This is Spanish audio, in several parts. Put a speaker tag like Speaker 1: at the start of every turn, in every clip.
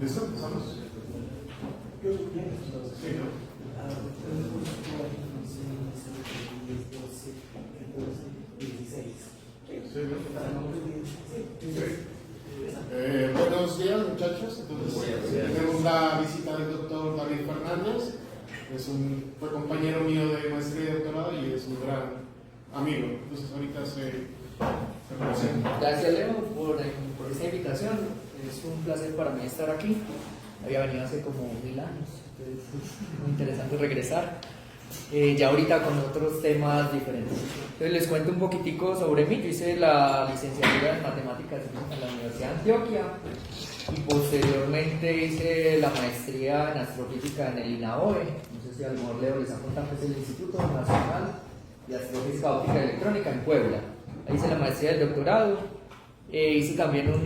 Speaker 1: ¿Listo? ¿Empezamos? Buenos días, muchachos. Entonces, tenemos la visita del doctor David Fernández. Fue compañero mío de maestría y doctorado y es un gran amigo. Entonces, ahorita se presenta.
Speaker 2: Gracias, Leo, por esta invitación. Es un placer para mí estar aquí. Había venido hace como 1000 años, entonces es muy interesante regresar. Ya ahorita con otros temas diferentes. Entonces les cuento un poquitico sobre mí. Yo hice la licenciatura en Matemáticas y Física en la Universidad de Antioquia y posteriormente hice la maestría en Astrofísica en el INAOE. No sé si a lo mejor Leo les ha contado que es el Instituto Nacional de Astrofísica Óptica y Electrónica en Puebla. Ahí hice la maestría del doctorado. Hice también un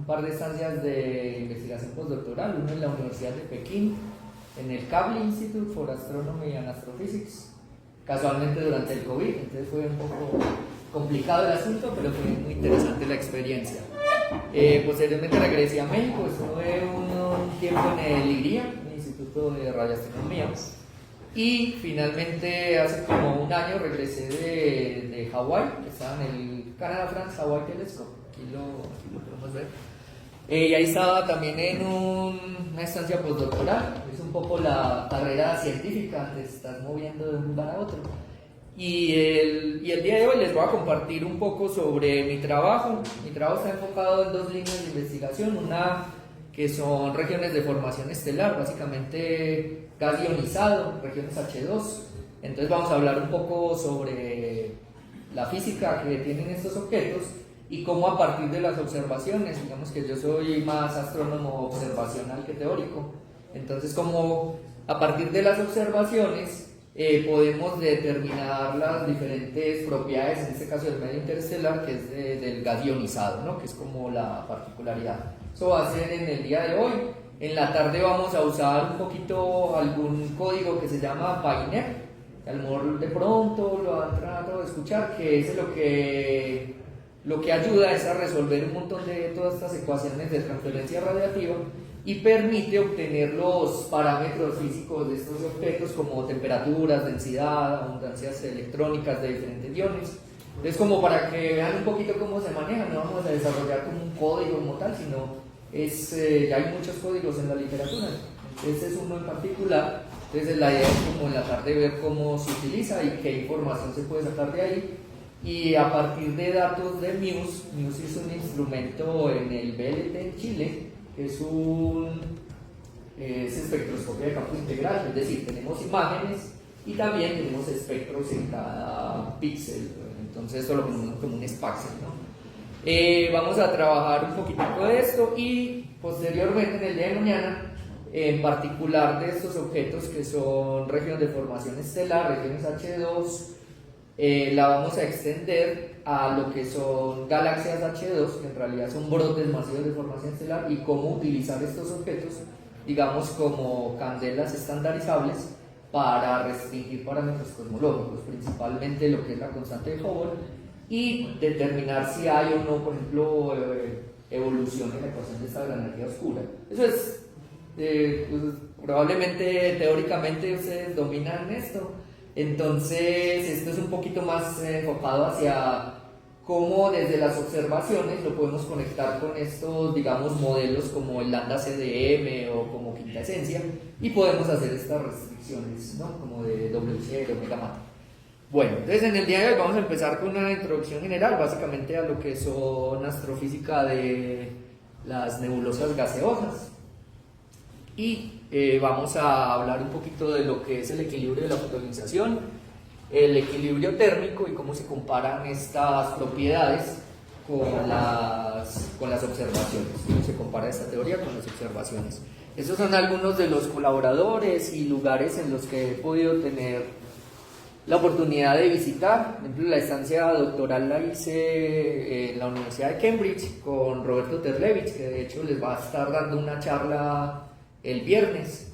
Speaker 2: par de estancias de investigación postdoctoral, uno en la Universidad de Pekín, en el Kavli Institute for Astronomy and Astrophysics, casualmente durante el COVID, entonces fue un poco complicado el asunto, pero fue muy interesante la experiencia. Posteriormente regresé a México, estuve un tiempo en el IRIA, el Instituto de Radioastronomía, y finalmente hace como un año regresé de Hawái, que estaba en el Canada France Hawaii Telescope, aquí lo podemos ver. Y ahí estaba también en una estancia postdoctoral, es un poco la carrera científica, te estás moviendo de un lugar a otro. Y el día de hoy les voy a compartir un poco sobre mi trabajo. Mi trabajo está enfocado en 2 líneas de investigación, una que son regiones de formación estelar, básicamente gas ionizado, regiones H2. Entonces vamos a hablar un poco sobre la física que tienen estos objetos y cómo a partir de las observaciones, digamos que yo soy más astrónomo observacional que teórico, entonces como a partir de las observaciones podemos determinar las diferentes propiedades, en este caso del medio interestelar, que es del gas ionizado, ¿no? Que es como la particularidad. Eso va a ser en el día de hoy. En la tarde vamos a usar un poquito algún código que se llama Pioneer. A lo mejor de pronto lo han tratado de escuchar, que es lo que ayuda es a resolver un montón de todas estas ecuaciones de transferencia radiativa y permite obtener los parámetros físicos de estos objetos como temperaturas, densidad, abundancias electrónicas de diferentes iones. Entonces, como para que vean un poquito cómo se maneja, no vamos a desarrollar como un código como tal, sino ya hay muchos códigos en la literatura. Este es uno en particular. Entonces la idea es como en la tarde ver cómo se utiliza y qué información se puede sacar de ahí. Y a partir de datos de MUSE es un instrumento en el BLT en Chile, que es espectroscopia de campo integral, es decir, tenemos imágenes y también tenemos espectros en cada píxel, entonces esto lo ponemos como un spaxel, ¿no? Vamos a trabajar un poquitico de esto y posteriormente en el día de mañana, en particular de estos objetos que son regiones de formación estelar, regiones H2, la vamos a extender a lo que son galaxias H2, que en realidad son brotes masivos de formación estelar, y cómo utilizar estos objetos, digamos, como candelas estandarizables para restringir parámetros cosmológicos, principalmente lo que es la constante de Hubble, y determinar si hay o no, por ejemplo, evolución en la ecuación de esta de la energía oscura. Eso es pues, probablemente teóricamente ustedes dominan esto, entonces esto es un poquito más enfocado hacia cómo desde las observaciones lo podemos conectar con estos, digamos, modelos como el lambda CDM o como quinta esencia, y podemos hacer estas restricciones, ¿no? Como de WC, de omega mate. Bueno, entonces en el día de hoy vamos a empezar con una introducción general, básicamente a lo que son astrofísica de las nebulosas gaseosas. Y vamos a hablar un poquito de lo que es el equilibrio de la fotonización, el equilibrio térmico y cómo se comparan estas propiedades con las observaciones, cómo se compara esta teoría con las observaciones. Estos son algunos de los colaboradores y lugares en los que he podido tener la oportunidad de visitar. Por ejemplo, la estancia doctoral la hice en la Universidad de Cambridge con Roberto Terlevich, que de hecho les va a estar dando una charla el viernes.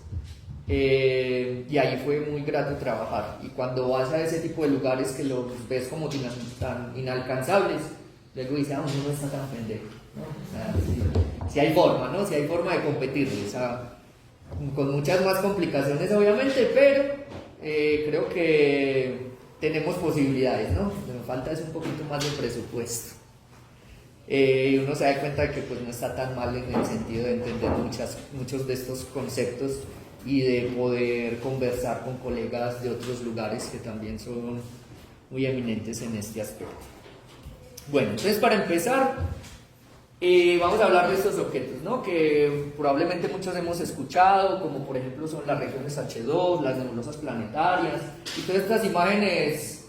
Speaker 2: Y ahí fue muy grato trabajar. Y cuando vas a ese tipo de lugares que los ves como tan inalcanzables, luego dices, uno no está tan pendejo, ¿no? O sea, si hay forma, ¿no? Si hay forma de competirles, o sea, con muchas más complicaciones obviamente, pero creo que tenemos posibilidades, ¿no? Lo que me falta es un poquito más de presupuesto. Uno se da cuenta de que pues, no está tan mal en el sentido de entender muchos de estos conceptos y de poder conversar con colegas de otros lugares que también son muy eminentes en este aspecto. Bueno, entonces para empezar, vamos a hablar de estos objetos, ¿no? Que probablemente muchos hemos escuchado, como por ejemplo son las regiones H2, las nebulosas planetarias, y todas estas imágenes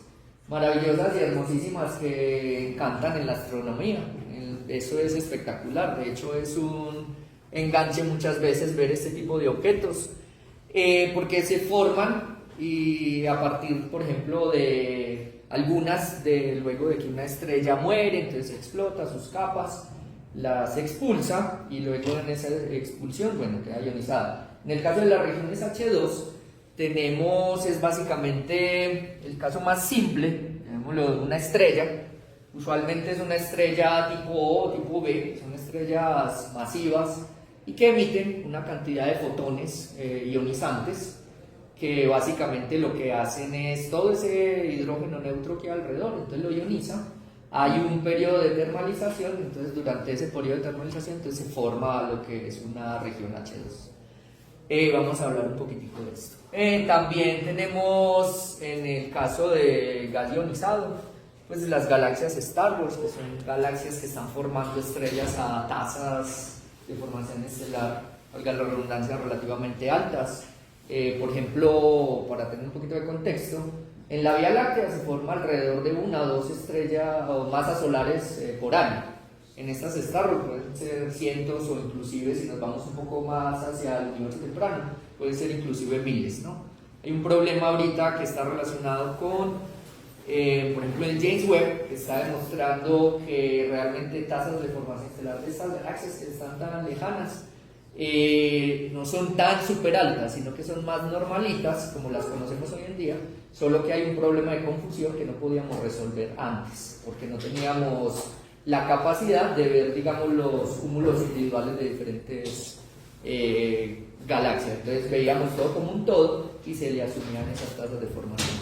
Speaker 2: maravillosas y hermosísimas que encantan en la astronomía. Eso es espectacular, de hecho es un enganche muchas veces ver este tipo de objetos, porque se forman y a partir, por ejemplo, de algunas, luego de que una estrella muere, entonces explota sus capas, las expulsa y luego en esa expulsión, bueno, queda ionizada. En el caso de las regiones H2 es básicamente el caso más simple, llamémoslo, una estrella. Usualmente es una estrella tipo O, tipo B, son estrellas masivas y que emiten una cantidad de fotones ionizantes que básicamente lo que hacen es todo ese hidrógeno neutro que hay alrededor, entonces lo ioniza. Hay un periodo de termalización, entonces durante ese periodo de termalización entonces se forma lo que es una región H2. Vamos a hablar un poquitico de esto. También tenemos en el caso de gas ionizado, pues las galaxias Star Wars, que son galaxias que están formando estrellas a tasas de formación estelar, valga la redundancia, relativamente altas. Por ejemplo, para tener un poquito de contexto, en la Vía Láctea se forma alrededor de 1 o 2 estrellas o masas solares por año. En estas Star Wars pueden ser cientos o inclusive, si nos vamos un poco más hacia el universo temprano, pueden ser inclusive miles, ¿no? Hay un problema ahorita que está relacionado con, por ejemplo, el James Webb, que está demostrando que realmente tasas de formación estelar de estas galaxias que están tan lejanas no son tan súper altas, sino que son más normalitas, como las conocemos hoy en día, solo que hay un problema de confusión que no podíamos resolver antes, porque no teníamos la capacidad de ver, digamos, los cúmulos individuales de diferentes galaxias. Entonces veíamos todo como un todo y se le asumían esas tasas de formación.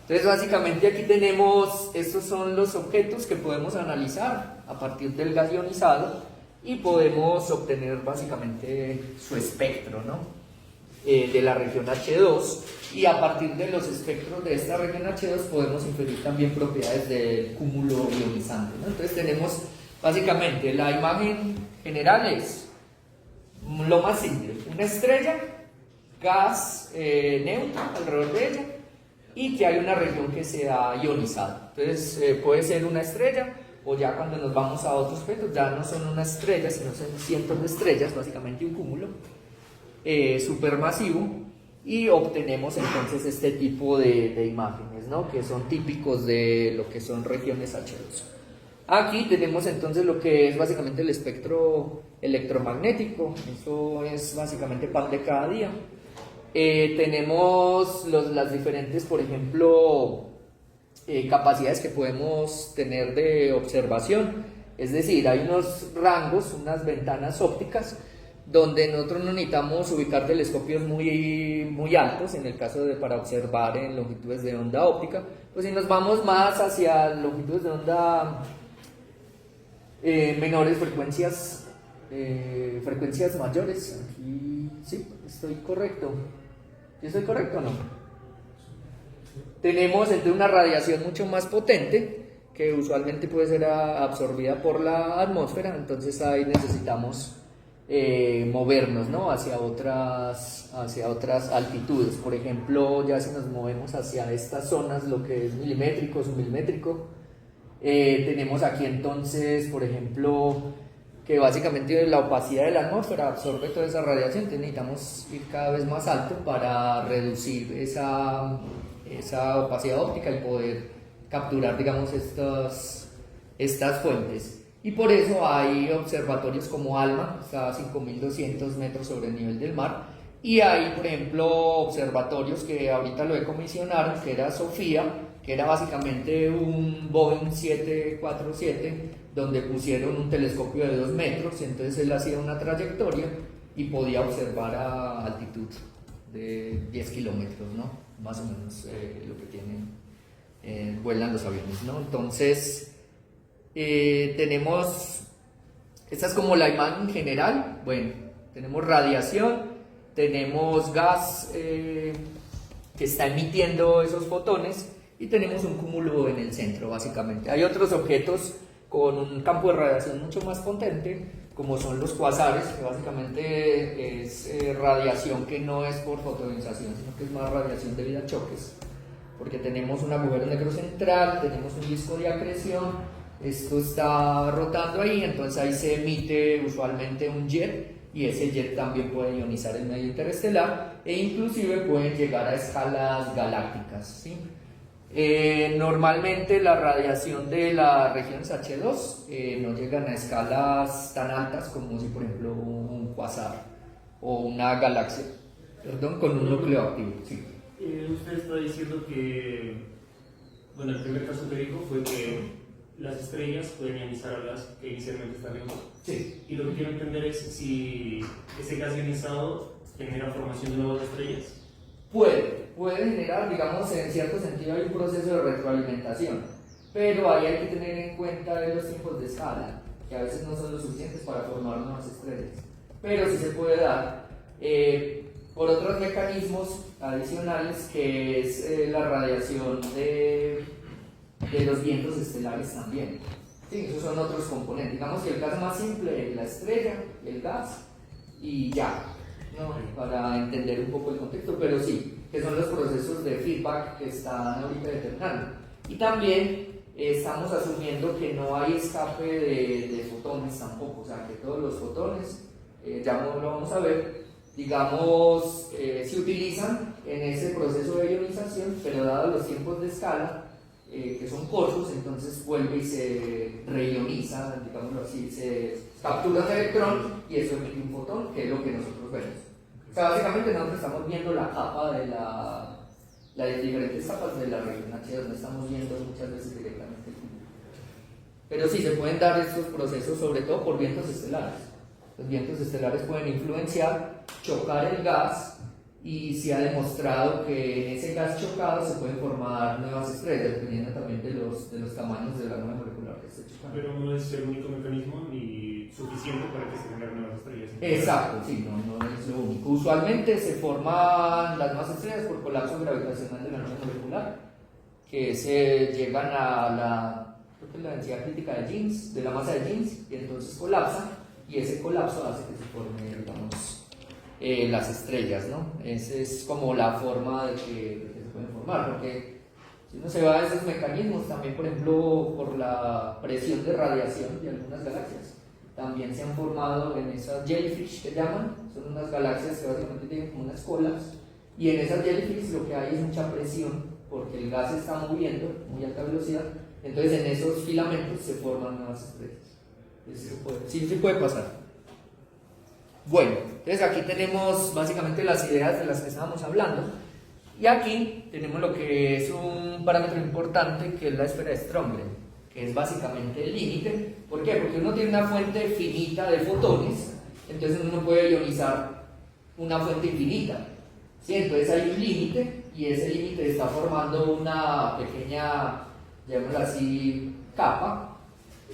Speaker 2: Entonces básicamente aquí tenemos, estos son los objetos que podemos analizar a partir del gas ionizado y podemos obtener básicamente su espectro, ¿no? De la región H2, y a partir de los espectros de esta región H2 podemos inferir también propiedades del cúmulo ionizante, ¿no? Entonces tenemos básicamente la imagen general es lo más simple, una estrella, gas neutro alrededor de ella y que hay una región que se ha ionizado. Entonces puede ser una estrella, o ya cuando nos vamos a otros objetos ya no son una estrella, sino son cientos de estrellas, básicamente un cúmulo supermasivo, y obtenemos entonces este tipo de imágenes, ¿no? Que son típicos de lo que son regiones H2. Aquí tenemos entonces lo que es básicamente el espectro electromagnético, eso es básicamente pan de cada día. Tenemos las diferentes, por ejemplo, capacidades que podemos tener de observación, es decir, hay unos rangos, unas ventanas ópticas donde nosotros no necesitamos ubicar telescopios muy altos, en el caso para observar en longitudes de onda óptica. Pues si nos vamos más hacia longitudes de onda menores, frecuencias mayores, aquí sí, estoy correcto. ¿Sí estoy correcto o no? Tenemos entre una radiación mucho más potente que usualmente puede ser absorbida por la atmósfera, entonces ahí necesitamos movernos, ¿no? hacia otras altitudes. Por ejemplo, ya si nos movemos hacia estas zonas, lo que es milimétrico, submilimétrico, tenemos aquí entonces, por ejemplo, que básicamente la opacidad de la atmósfera absorbe toda esa radiación, entonces necesitamos ir cada vez más alto para reducir esa opacidad óptica y poder capturar, digamos, estas fuentes. Y por eso hay observatorios como ALMA, está a 5.200 metros sobre el nivel del mar, y hay, por ejemplo, observatorios que ahorita lo comisionaron, que era SOFIA, que era básicamente un Boeing 747, donde pusieron un telescopio de 2 metros, entonces él hacía una trayectoria y podía observar a altitud de 10 kilómetros, ¿no? Más o menos lo que tienen, vuelan los aviones, ¿no? Entonces, tenemos, esta es como la imagen general. Bueno, tenemos radiación, tenemos gas que está emitiendo esos fotones y tenemos un cúmulo en el centro, básicamente. Hay otros objetos con un campo de radiación mucho más potente, como son los cuasares, que básicamente es radiación que no es por fotonización, sino que es más radiación debido a choques, porque tenemos un agujero negro central, tenemos un disco de acreción, esto está rotando ahí, entonces ahí se emite usualmente un jet, y ese jet también puede ionizar el medio interestelar e inclusive pueden llegar a escalas galácticas, ¿sí? Normalmente la radiación de las regiones H2 no llegan a escalas tan altas como si por ejemplo un quasar o una galaxia, perdón, con un núcleo activo. Sí.
Speaker 3: Usted está diciendo que, bueno, el primer caso que dijo fue que las estrellas pueden ionizar a gas que inicialmente está lejos.
Speaker 2: Sí.
Speaker 3: Y lo que quiero entender es si ese gas ionizado genera formación de nuevas estrellas.
Speaker 2: Puede generar, digamos, en cierto sentido hay un proceso de retroalimentación, pero ahí hay que tener en cuenta los tiempos de escala, que a veces no son lo suficientes para formar nuevas estrellas, pero sí se puede dar por otros mecanismos adicionales, que es la radiación de los vientos estelares también. Sí, esos son otros componentes. Digamos que el gas más simple es la estrella, el gas, y ya, ¿no? Para entender un poco el contexto, pero sí, que son los procesos de feedback que están ahorita determinando. Y también estamos asumiendo que no hay escape de fotones tampoco, o sea, que todos los fotones, ya lo vamos a ver, digamos, se utilizan en ese proceso de ionización, pero dados los tiempos de escala, que son cortos, entonces vuelve y se reioniza, digámoslo así, se captura un electrón y eso emite un fotón, que es lo que nosotros vemos. O sea, básicamente nosotros estamos viendo la capa de las diferentes capas de la región H2, no estamos viendo muchas veces directamente el cúmulo. Pero sí se pueden dar estos procesos, sobre todo por vientos estelares. Los vientos estelares pueden influenciar, chocar el gas, y se ha demostrado que en ese gas chocado se pueden formar nuevas estrellas, dependiendo también de los tamaños de la nube molecular que esté chocando.
Speaker 3: Pero no es el único mecanismo ni suficiente para que se generen nuevas estrellas.
Speaker 2: Exacto, sí, no es lo único. Usualmente se forman las nuevas estrellas por colapso gravitacional de la nube molecular, que se llegan a creo que la densidad crítica de Jeans, de la masa de Jeans, y entonces colapsan, y ese colapso hace que se forme, digamos, las estrellas, ¿no? Esa es como la forma de que se pueden formar, porque si uno se va a esos mecanismos, también por ejemplo por la presión de radiación de algunas galaxias, también se han formado en esas jellyfish que llaman, son unas galaxias que básicamente tienen como unas colas, y en esas jellyfish lo que hay es mucha presión, porque el gas se está moviendo a muy alta velocidad, entonces en esos filamentos se forman nuevas estrellas. Sí puede pasar. Bueno, entonces aquí tenemos básicamente las ideas de las que estábamos hablando, y aquí tenemos lo que es un parámetro importante, que es la esfera de Strömgren, que es básicamente el límite. ¿Por qué? Porque uno tiene una fuente finita de fotones, entonces uno puede ionizar una fuente infinita, ¿sí? Entonces hay un límite, y ese límite está formando una pequeña, llamémosla así, capa,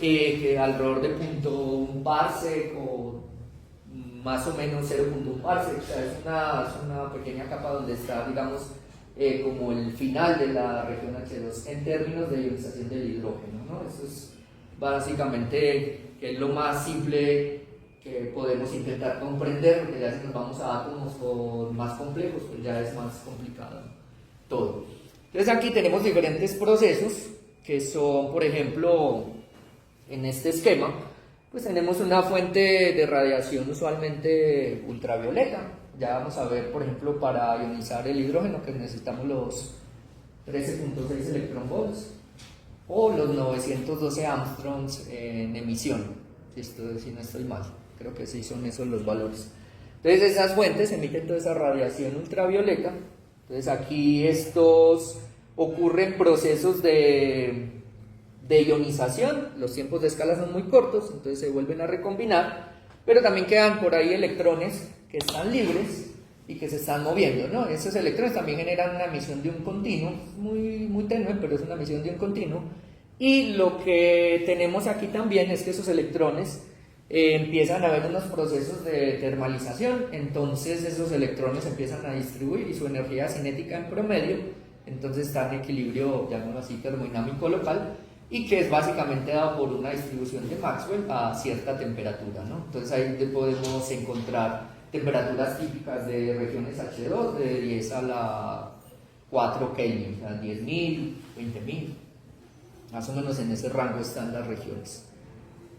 Speaker 2: que alrededor de 0.1 parsec o más o menos 0.1 parsec, o sea, es una pequeña capa donde está, digamos, como el final de la región H2 en términos de ionización del hidrógeno, ¿no? Eso es básicamente que es lo más simple que podemos intentar comprender, porque ya si nos vamos a átomos más complejos, pues ya es más complicado todo. Entonces aquí tenemos diferentes procesos que son, por ejemplo, en este esquema, pues tenemos una fuente de radiación usualmente ultravioleta. Ya vamos a ver, por ejemplo, para ionizar el hidrógeno, que necesitamos 13.6 electron volts o los 912 angstroms en emisión, si no estoy mal, creo que sí son esos los valores. Entonces esas fuentes emiten toda esa radiación ultravioleta. Entonces aquí estos ocurren procesos de ionización, los tiempos de escala son muy cortos, entonces se vuelven a recombinar, pero también quedan por ahí electrones que están libres y que se están moviendo, ¿no? Esos electrones también generan una emisión de un continuo, muy tenue, pero es una emisión de un continuo. Y lo que tenemos aquí también es que esos electrones empiezan a haber unos procesos de termalización, entonces esos electrones empiezan a distribuir y su energía cinética en promedio, entonces está en equilibrio, llamémoslo así, termodinámico local, y que es básicamente dado por una distribución de Maxwell a cierta temperatura, ¿no? Entonces ahí podemos encontrar temperaturas típicas de regiones H2 de 10 a la 4 Kelvin, o sea, 10.000, 20.000, más o menos en ese rango están las regiones.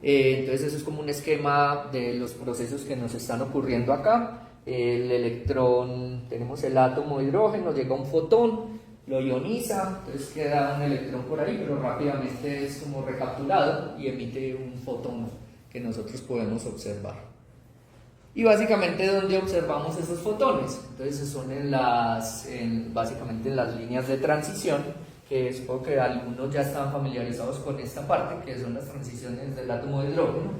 Speaker 2: Entonces eso es como un esquema de los procesos que nos están ocurriendo acá. El electrón, tenemos el átomo de hidrógeno, llega un fotón, lo ioniza, entonces queda un electrón por ahí, pero rápidamente es como recapturado y emite un fotón que nosotros podemos observar. Y básicamente, ¿dónde observamos esos fotones? Entonces son básicamente en las líneas de transición, que supongo que algunos ya están familiarizados con esta parte, que son las transiciones del átomo de hidrógeno,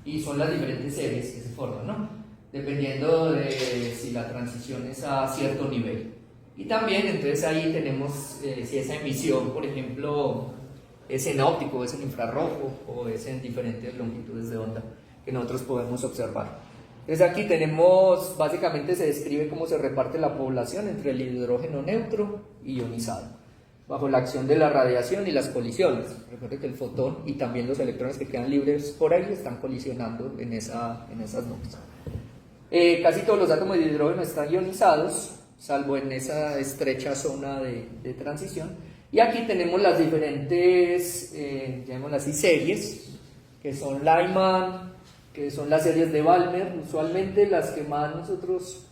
Speaker 2: y son las diferentes series que se forman, ¿no? Dependiendo de si la transición es a cierto nivel. Y también, entonces ahí tenemos si esa emisión, por ejemplo, es en óptico, es en infrarrojo, o es en diferentes longitudes de onda que nosotros podemos observar. Entonces aquí tenemos, básicamente se describe cómo se reparte la población entre el hidrógeno neutro y ionizado, bajo la acción de la radiación y las colisiones. Recuerden que el fotón y también los electrones que quedan libres por ahí están colisionando en esas nubes. Casi todos los átomos de hidrógeno están ionizados, salvo en esa estrecha zona de transición. Y aquí tenemos las diferentes, llamémoslas así, series, que son Lyman, que son las series de Balmer, usualmente las que más nosotros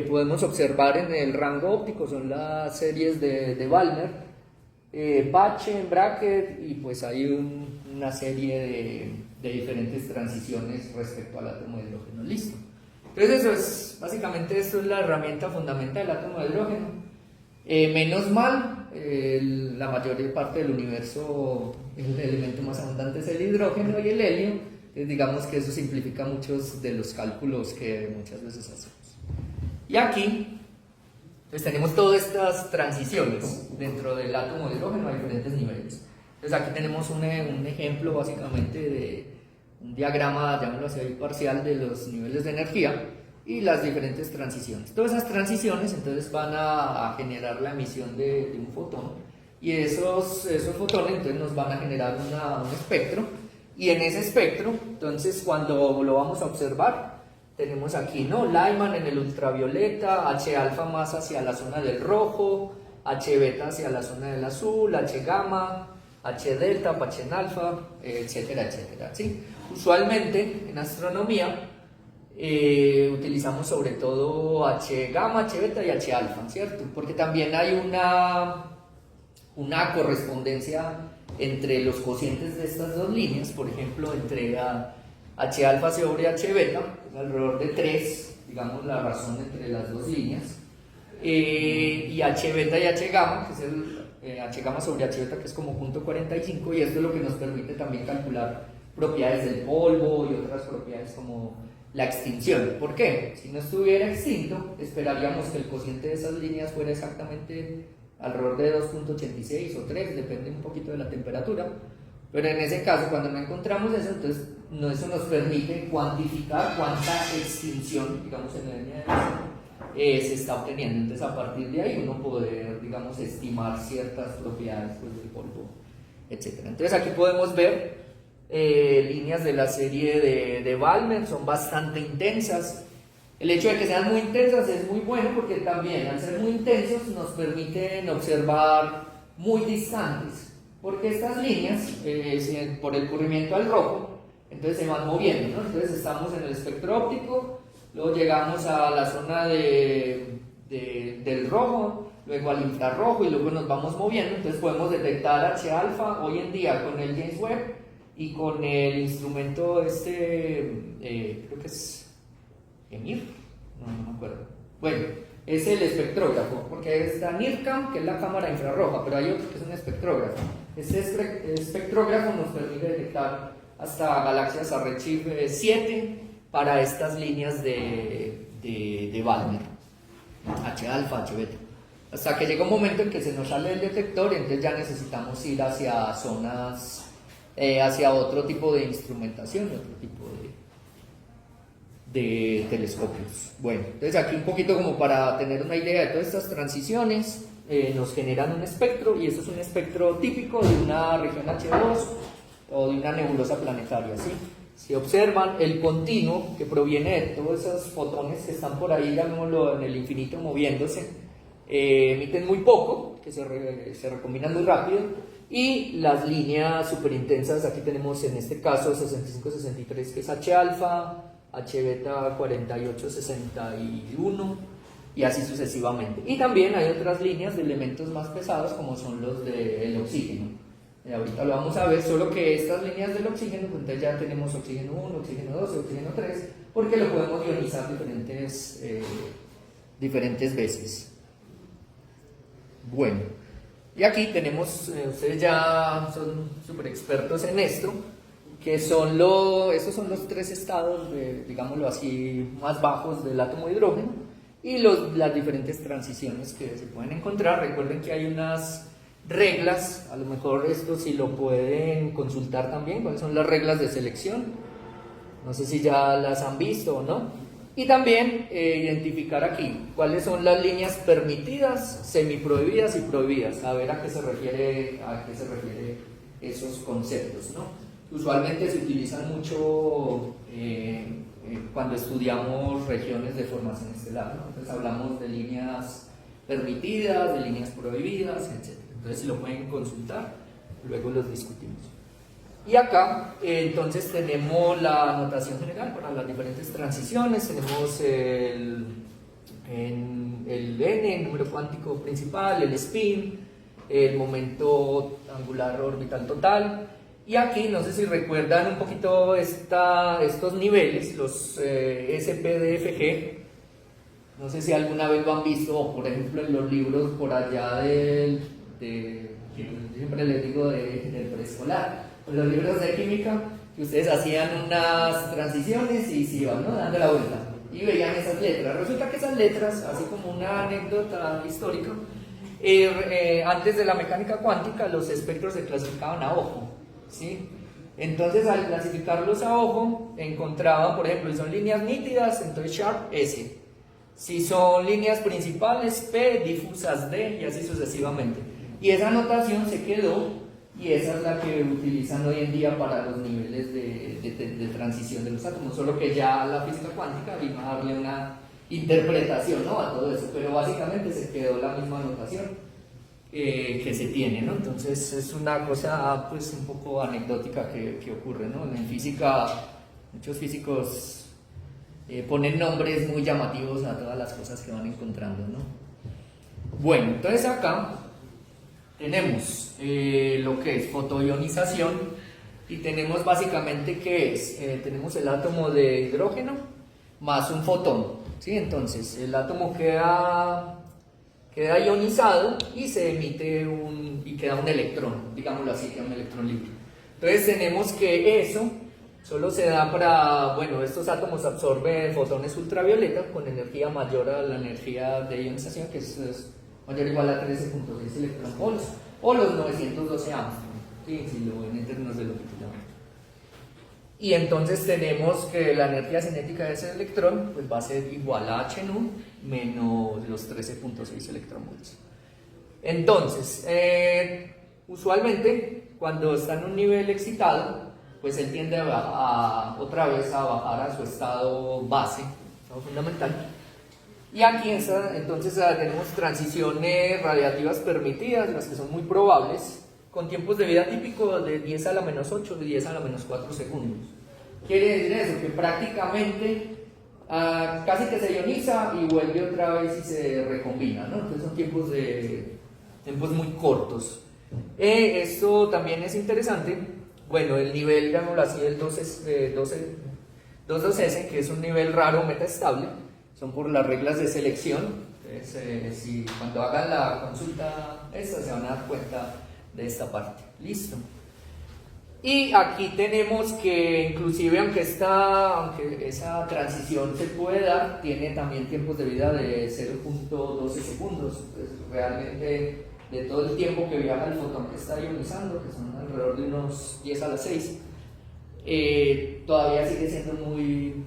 Speaker 2: podemos observar en el rango óptico son las series de Balmer, Pache, Brackett, y pues hay una serie de diferentes transiciones respecto al átomo de hidrógeno. Listo. Entonces eso es, básicamente esto es la herramienta fundamental del átomo de hidrógeno. Menos mal, la mayor parte del universo, el elemento más abundante es el hidrógeno y el helio. Digamos que eso simplifica muchos de los cálculos que muchas veces hacemos. Y aquí pues tenemos todas estas transiciones dentro del átomo de hidrógeno a diferentes niveles. Entonces aquí tenemos un ejemplo básicamente de un diagrama, llamémoslo así, parcial de los niveles de energía y las diferentes transiciones. Todas esas transiciones entonces van a generar la emisión de un fotón, y esos fotones entonces nos van a generar un espectro. Y en ese espectro, entonces cuando lo vamos a observar, tenemos aquí, ¿no? Lyman en el ultravioleta, H alfa más hacia la zona del rojo, H beta hacia la zona del azul, H gamma, H delta, H en alfa, etcétera, etcétera, ¿sí? Usualmente en astronomía utilizamos sobre todo H gamma, H beta y H alfa, ¿cierto? Porque también hay una correspondencia entre los cocientes de estas dos líneas, por ejemplo, entre H alfa sobre H beta, alrededor de 3, digamos la razón entre las dos líneas, y H beta y H gamma, que es el H gamma sobre H beta, que es como 0.45, y esto es lo que nos permite también calcular propiedades del polvo y otras propiedades como la extinción. ¿Por qué? Si no estuviera extinto, esperaríamos que el cociente de esas líneas fuera exactamente alrededor de 2.86 o 3, depende un poquito de la temperatura, pero en ese caso, cuando no encontramos eso, entonces eso nos permite cuantificar cuánta extinción, digamos, en la línea de se está obteniendo. Entonces a partir de ahí uno poder, digamos, estimar ciertas propiedades pues, del polvo, etc. Entonces aquí podemos ver líneas de la serie de Balmer, son bastante intensas. El hecho de que sean muy intensas es muy bueno porque también al ser muy intensos nos permiten observar muy distantes, porque estas líneas, por el corrimiento al rojo, entonces se van moviendo, ¿no? Entonces estamos en el espectro óptico, luego llegamos a la zona del rojo, luego al infrarrojo y luego nos vamos moviendo. Entonces podemos detectar H-alfa hoy en día con el James Webb y con el instrumento creo que es EMIR, no me acuerdo. Bueno, es el espectrógrafo, porque está NIRCam, que es la cámara infrarroja, pero hay otro que es un espectrógrafo. Este espectrógrafo nos permite detectar hasta galaxias a redshift 7 para estas líneas de Balmer, H-alfa, H-beta. Hasta que llega un momento en que se nos sale el detector y entonces ya necesitamos ir hacia zonas, hacia otro tipo de instrumentación, otro tipo de telescopios. Bueno, entonces aquí un poquito como para tener una idea de todas estas transiciones, nos generan un espectro, y esto es un espectro típico de una región H2 o de una nebulosa planetaria, ¿sí? Si observan el continuo que proviene de todos esos fotones que están por ahí, llamémoslo, en el infinito moviéndose, emiten muy poco, que se recombinan muy rápido, y las líneas superintensas, aquí tenemos en este caso 65-63, que es H-alfa, H-beta 48-61, y así sucesivamente. Y también hay otras líneas de elementos más pesados, como son los del oxígeno. Ahorita lo vamos a ver, solo que estas líneas del oxígeno, pues entonces ya tenemos oxígeno 1, oxígeno 2, oxígeno 3, porque lo podemos ionizar diferentes veces. Bueno, y aquí tenemos, ustedes ya son súper expertos en esto, que son estos son los 3 estados, digámoslo así, más bajos del átomo de hidrógeno, y las diferentes transiciones que se pueden encontrar. Recuerden que hay unas reglas, a lo mejor esto sí lo pueden consultar también, cuáles son las reglas de selección, no sé si ya las han visto o no, y también identificar aquí cuáles son las líneas permitidas, semiprohibidas y prohibidas, a ver a qué se refiere esos conceptos, ¿no? Usualmente se utilizan mucho cuando estudiamos regiones de formación estelar, ¿no? Entonces hablamos de líneas permitidas, de líneas prohibidas, etc. Entonces si lo pueden consultar, luego los discutimos. Y acá entonces tenemos la notación general para las diferentes transiciones. Tenemos el N, el número cuántico principal, el spin, el momento angular orbital total. Y aquí, no sé si recuerdan un poquito estos niveles, los SPDFG. No sé si alguna vez lo han visto, o por ejemplo en los libros por allá siempre les digo del preescolar, en los libros de química, que ustedes hacían unas transiciones y se iban, ¿no?, dando la vuelta y veían esas letras. Resulta que esas letras, así como una anécdota histórica, antes de la mecánica cuántica los espectros se clasificaban a ojo, ¿sí? Entonces al clasificarlos a ojo encontraban, por ejemplo, si son líneas nítidas, entonces sharp S, si son líneas principales P, difusas D, y así sucesivamente. Y esa notación se quedó, y esa es la que utilizan hoy en día para los niveles de transición de los átomos, solo que ya la física cuántica vino a darle una interpretación, ¿no?, a todo eso, pero básicamente se quedó la misma notación que se tiene, ¿no? Entonces es una cosa pues un poco anecdótica que ocurre, ¿no? En física muchos físicos ponen nombres muy llamativos a todas las cosas que van encontrando, ¿no? Bueno, entonces acá tenemos lo que es fotoionización, y tenemos básicamente ¿qué es? Tenemos el átomo de hidrógeno más un fotón, ¿sí? Entonces el átomo queda ionizado y se emite y queda un electrón, digámoslo así, queda un electrón libre. Entonces tenemos que eso solo se da para, bueno, estos átomos absorben fotones ultravioleta con energía mayor a la energía de ionización, que es mayor o igual a 13.6 electronvolts, o los 912 Armstrong, ¿sí?, si lo ven en términos de longitud. Y entonces tenemos que la energía cinética de ese electrón pues va a ser igual a h nu menos los 13.6 electronvolts. Entonces, usualmente cuando está en un nivel excitado, pues él tiende otra vez a bajar a su estado base, estado fundamental. Y aquí entonces tenemos transiciones radiativas permitidas, las que son muy probables, con tiempos de vida típicos de 10 a la menos 8, de 10 a la menos 4 segundos. Quiere decir eso, que prácticamente casi que se ioniza y vuelve otra vez y se recombina, ¿no? Entonces son tiempos muy cortos. Esto también es interesante. Bueno, el nivel, llamémoslo así, el 2.2S, que es un nivel raro metaestable, son por las reglas de selección. Entonces, si cuando hagan la consulta esta se van a dar cuenta de esta parte. Listo. Y aquí tenemos que inclusive aunque esa transición se puede dar, tiene también tiempos de vida de 0.12 segundos. Entonces realmente de todo el tiempo que viaja el fotón que está ionizando, que son alrededor de unos 10 a la 6, todavía sigue siendo muy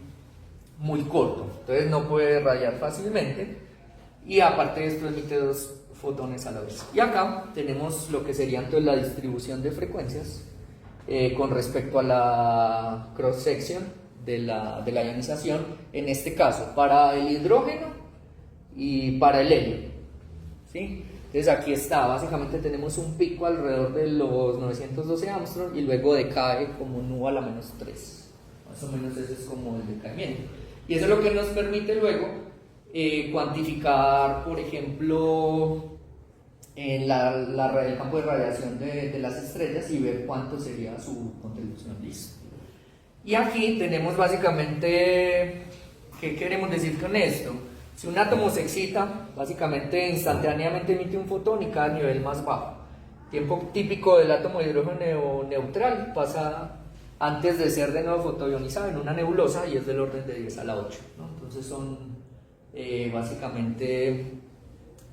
Speaker 2: corto. Entonces no puede radiar fácilmente y aparte de esto emite 2 fotones a la vez. Y acá tenemos lo que sería entonces la distribución de frecuencias con respecto a la cross-section de la ionización, en este caso para el hidrógeno y para el helio, ¿sí? Entonces aquí está, básicamente tenemos un pico alrededor de los 912 Armstrong y luego decae como nu a la menos 3, más o menos ese es como el decaimiento. Y eso es lo que nos permite luego cuantificar, por ejemplo, en el campo de radiación de las estrellas y ver cuánto sería su contribución. Listo. Y aquí tenemos básicamente, ¿qué queremos decir con esto? Si un átomo se excita, básicamente instantáneamente emite un fotón y cada nivel más bajo. Tiempo típico del átomo de hidrógeno neutral pasa antes de ser de nuevo fotoionizado en una nebulosa y es del orden de 10 a la 8, ¿no? Entonces son básicamente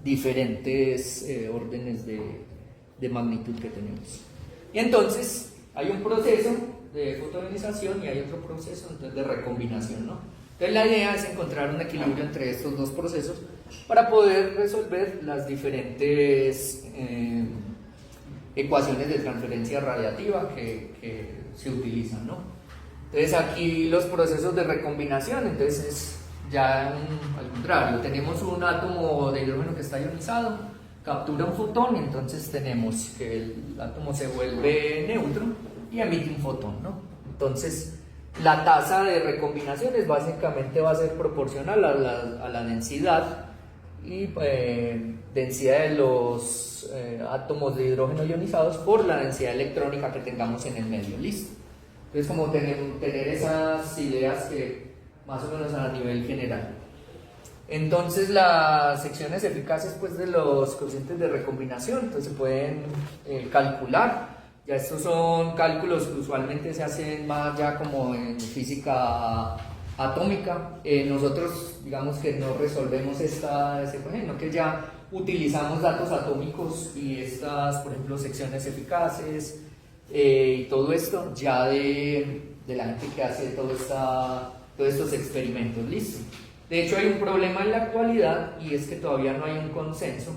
Speaker 2: diferentes órdenes de magnitud que tenemos. Y entonces hay un proceso de fotoionización y hay otro proceso entonces, de recombinación, ¿no? Entonces la idea es encontrar un equilibrio entre estos dos procesos para poder resolver las diferentes ecuaciones de transferencia radiativa que se utilizan, ¿no? Entonces aquí los procesos de recombinación, entonces es ya al contrario, tenemos un átomo de hidrógeno que está ionizado, captura un fotón y entonces tenemos que el átomo se vuelve neutro y emite un fotón, ¿no? Entonces la tasa de recombinaciones básicamente va a ser proporcional a la densidad y densidad de los átomos de hidrógeno ionizados por la densidad electrónica que tengamos en el medio. Listo. Entonces como tener esas ideas que más o menos a nivel general. Entonces las secciones eficaces pues, de los coeficientes de recombinación entonces se pueden calcular. Ya estos son cálculos que usualmente se hacen más ya como en física atómica. Nosotros digamos que no resolvemos ese ecuación, sino que ya utilizamos datos atómicos y estas, por ejemplo, secciones eficaces y todo esto ya de la gente que hace todos estos experimentos. Listo. De hecho hay un problema en la actualidad y es que todavía no hay un consenso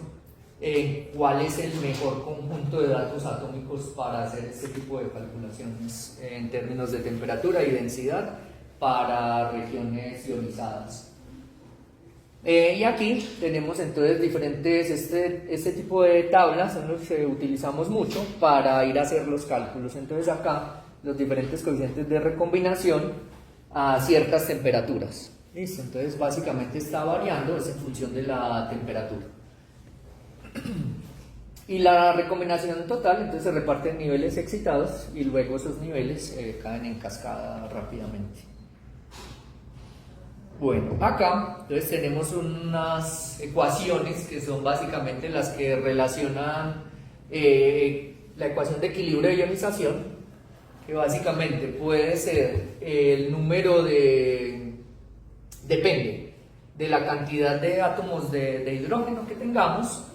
Speaker 2: en cuál es el mejor conjunto de datos atómicos para hacer este tipo de calculaciones en términos de temperatura y densidad para regiones ionizadas. Y aquí tenemos entonces diferentes, este tipo de tablas son los que utilizamos mucho para ir a hacer los cálculos. Entonces acá los diferentes coeficientes de recombinación a ciertas temperaturas. ¿Listo? Entonces básicamente está variando, es en función de la temperatura. Y la recombinación total entonces se reparte en niveles excitados y luego esos niveles caen en cascada rápidamente. Bueno, acá entonces tenemos unas ecuaciones que son básicamente las que relacionan la ecuación de equilibrio de ionización, que básicamente puede ser el número depende de la cantidad de átomos de hidrógeno que tengamos,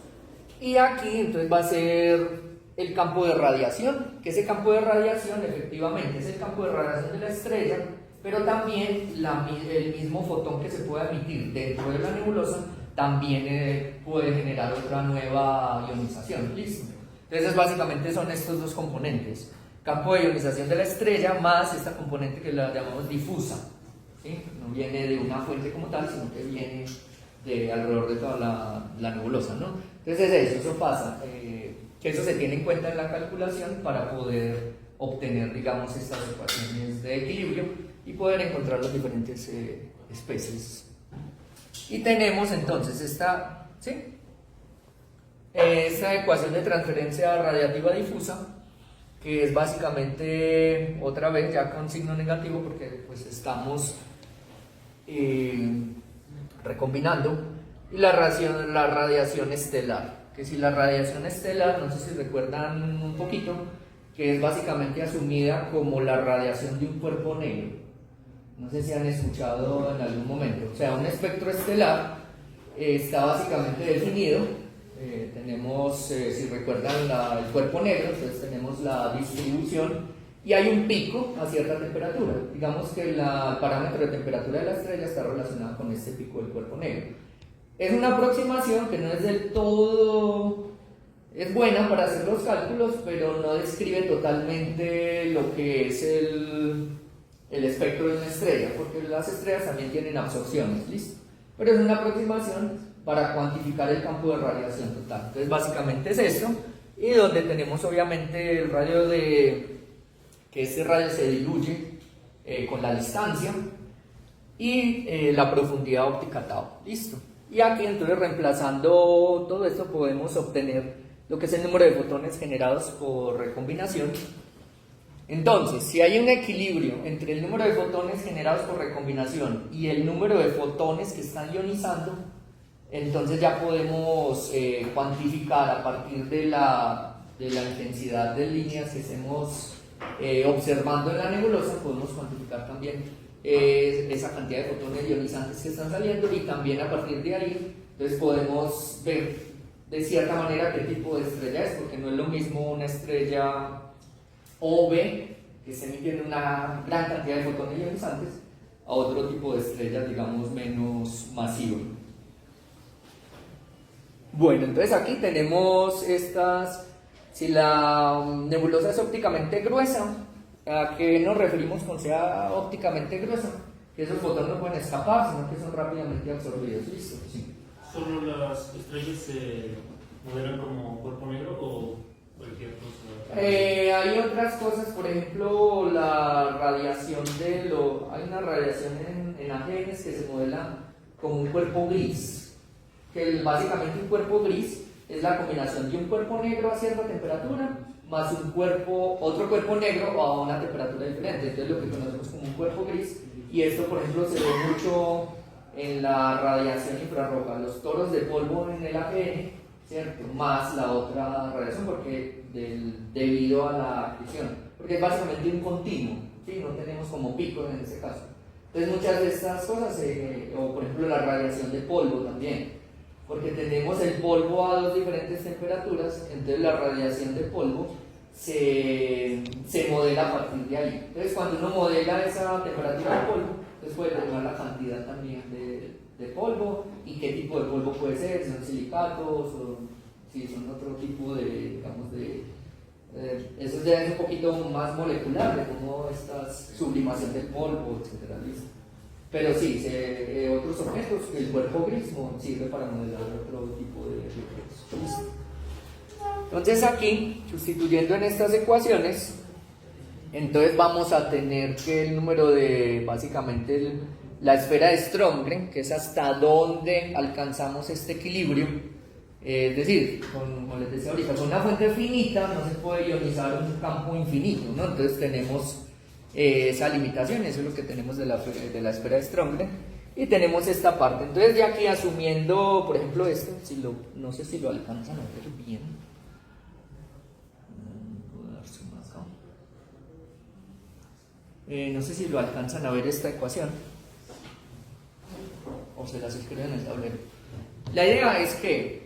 Speaker 2: y aquí entonces va a ser el campo de radiación, que ese campo de radiación efectivamente es el campo de radiación de la estrella, pero también el mismo fotón que se puede emitir dentro de la nebulosa también puede generar otra nueva ionización. ¿Listo? Entonces básicamente son estos dos componentes, campo de ionización de la estrella más esta componente que la llamamos difusa, ¿sí? No viene de una fuente como tal, sino que viene de alrededor de toda la nebulosa, ¿no? Entonces eso pasa, que eso se tiene en cuenta en la calculación para poder obtener, digamos, estas ecuaciones de equilibrio y poder encontrar los diferentes especies. Y tenemos entonces esta ecuación de transferencia radiativa difusa, que es básicamente, otra vez ya con signo negativo, porque pues estamos recombinando, y la radiación estelar, que si la radiación estelar, no sé si recuerdan un poquito, que es básicamente asumida como la radiación de un cuerpo negro. No sé si han escuchado en algún momento. O sea, un espectro estelar está básicamente definido. Tenemos, si recuerdan, el cuerpo negro, entonces tenemos la distribución y hay un pico a cierta temperatura. Digamos que el parámetro de temperatura de la estrella está relacionado con este pico del cuerpo negro. Es una aproximación que no es del todo, es buena para hacer los cálculos, pero no describe totalmente lo que es el espectro de una estrella, porque las estrellas también tienen absorciones, ¿listo? Pero es una aproximación para cuantificar el campo de radiación total. Entonces básicamente es esto, y donde tenemos obviamente el radio que este radio se diluye con la distancia, y la profundidad óptica tau, listo. Y aquí entonces, reemplazando todo esto, podemos obtener lo que es el número de fotones generados por recombinación. Entonces, si hay un equilibrio entre el número de fotones generados por recombinación y el número de fotones que están ionizando, entonces ya podemos cuantificar a partir de la intensidad de líneas que estemos observando en la nebulosa, podemos cuantificar también esa cantidad de fotones ionizantes que están saliendo, y también a partir de ahí entonces podemos ver de cierta manera qué tipo de estrella es, porque no es lo mismo una estrella OB que esté emitiendo una gran cantidad de fotones ionizantes a otro tipo de estrellas, digamos, menos masiva. Bueno, entonces aquí tenemos estas. Si la nebulosa es ópticamente gruesa, ¿a qué nos referimos con sea ópticamente gruesa? Que esos fotones no pueden escapar, sino que son rápidamente absorbidos. ¿Listo? Sí.
Speaker 3: ¿Solo las estrellas se modelan como cuerpo negro o cualquier cosa?
Speaker 2: Hay otras cosas, por ejemplo, la radiación hay una radiación en AGNs que se modela como un cuerpo gris, que básicamente un cuerpo gris es la combinación de un cuerpo negro a cierta temperatura más otro cuerpo negro a una temperatura diferente. Entonces lo que conocemos como un cuerpo gris, y esto por ejemplo se ve mucho en la radiación infrarroja, los toros de polvo en el AGN, ¿cierto? Más la otra radiación, debido a la acreción, porque es básicamente un continuo, ¿sí? No tenemos como picos en este caso. Entonces muchas de estas cosas, o por ejemplo la radiación de polvo también, porque tenemos el polvo a dos diferentes temperaturas, entonces la radiación de polvo se modela a partir de ahí. Entonces cuando uno modela esa temperatura de polvo, entonces puede tomar la cantidad también de polvo y qué tipo de polvo puede ser, si son silicatos o si son otro tipo de, digamos, eso ya es un poquito más molecular, de cómo esta sublimación del polvo, etcétera, ¿listo? Pero sí, otros objetos, el cuerpo gris sirve para modelar otro tipo de objetos. Entonces aquí, sustituyendo en estas ecuaciones, entonces vamos a tener que el número de, básicamente, la esfera de Strömgren, que es hasta donde alcanzamos este equilibrio, es decir, como les decía ahorita, con una fuente finita no se puede ionizar un campo infinito, ¿no? Entonces tenemos esa limitación, eso es lo que tenemos de la esfera de Strömgren, y tenemos esta parte. Entonces ya aquí asumiendo, por ejemplo, esto, no sé si lo alcanzan a ver bien, no sé si lo alcanzan a ver esta ecuación, o se las escriben en el tablero. La idea es que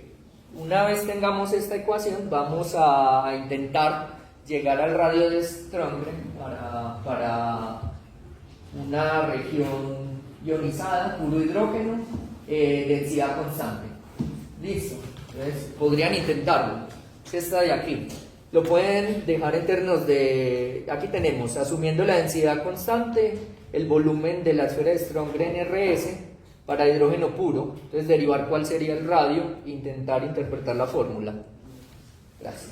Speaker 2: una vez tengamos esta ecuación, vamos a intentar llegar al radio de Strömgren para una región ionizada, puro hidrógeno, densidad constante. Listo. Entonces podrían intentarlo. Esta de aquí. Lo pueden dejar en términos de. Aquí tenemos, asumiendo la densidad constante, el volumen de la esfera de Strömgren RS para hidrógeno puro. Entonces derivar cuál sería el radio e intentar interpretar la fórmula. Gracias.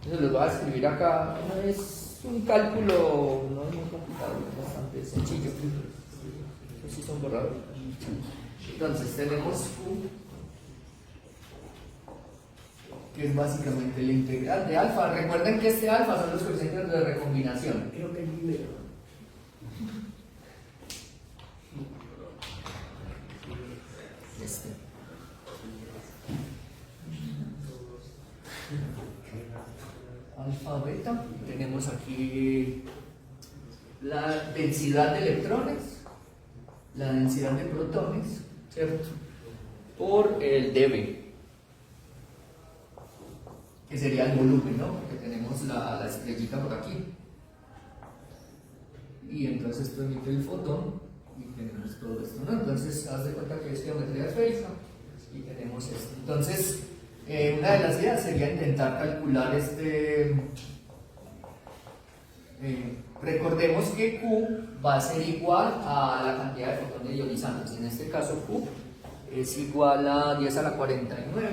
Speaker 2: Entonces los voy a escribir acá. No es un cálculo, no es muy complicado, es bastante sencillo. Estos sí son borradores. Entonces tenemos Q, que es básicamente la integral de alfa. Recuerden que este alfa son los coeficientes de recombinación.
Speaker 4: Creo que el primero.
Speaker 2: Este. Alfa, beta. Tenemos aquí la densidad de electrones, la densidad de protones, ¿cierto? Por el dB, que sería el volumen, ¿no? Porque tenemos la estrellita por aquí. Y entonces esto emite el fotón y tenemos todo esto, ¿no? Entonces, haz de cuenta que es geometría esférica y tenemos esto. Entonces, una de las ideas sería intentar calcular recordemos que Q va a ser igual a la cantidad de fotones ionizantes. En este caso, Q es igual a 10 a la 49.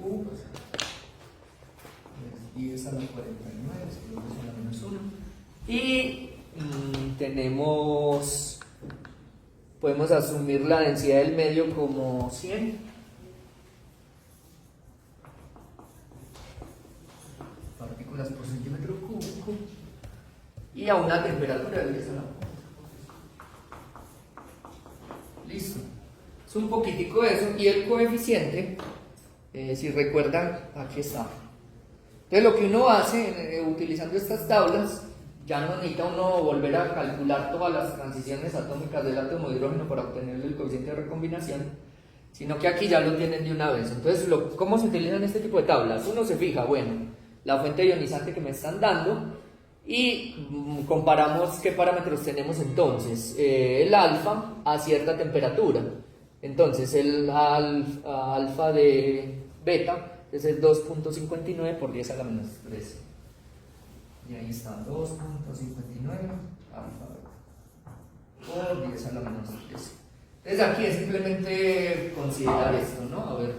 Speaker 2: Q es 10 a la 49, creo que es la menos 1. Y podemos asumir la densidad del medio como 100. Partículas por centímetro cúbico. Y a una temperatura de 10 a la 4. Listo. Es un poquitico eso. Y el coeficiente, si recuerdan, aquí está. Entonces lo que uno hace utilizando estas tablas, ya no necesita uno volver a calcular todas las transiciones atómicas del átomo de hidrógeno para obtener el coeficiente de recombinación, sino que aquí ya lo tienen de una vez. Entonces, ¿cómo se utilizan este tipo de tablas? Uno se fija, bueno, la fuente ionizante que me están dando y comparamos qué parámetros tenemos entonces. El alfa a cierta temperatura. Entonces, el alfa de beta es el 2.59 por 10 a la menos 13. Y ahí está, 2.59 alfa por 10 a la menos 13. Entonces aquí es simplemente considerar esto, ¿no? A ver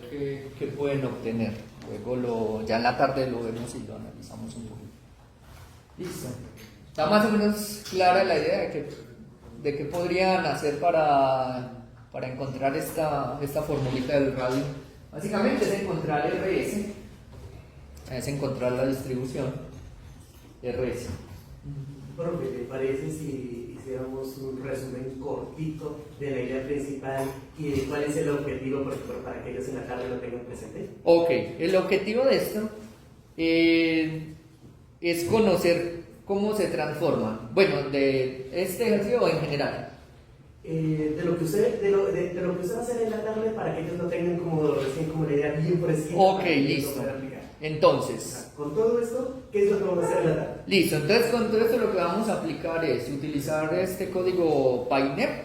Speaker 2: qué pueden obtener. Luego ya en la tarde lo vemos y lo analizamos un poquito. Listo. Está más o menos clara la idea de qué podrían hacer para encontrar esta formulita del radio. Básicamente es encontrar RS, es encontrar la distribución. RS.
Speaker 4: Profe, ¿te parece si hiciéramos un resumen cortito de la idea principal y de cuál es el objetivo para que ellos en la tarde lo tengan presente?
Speaker 2: Ok, el objetivo de esto es conocer cómo se transforma. Bueno, de este ejercicio o en general.
Speaker 4: De lo que usted va a hacer en la tarde para que ellos lo tengan como la idea bien por encima.
Speaker 2: Ok, listo. Entonces,
Speaker 4: con todo esto, ¿qué es lo que vamos a hacer en la tarde?
Speaker 2: Listo, entonces con todo esto lo que vamos a aplicar es utilizar este código PyNet,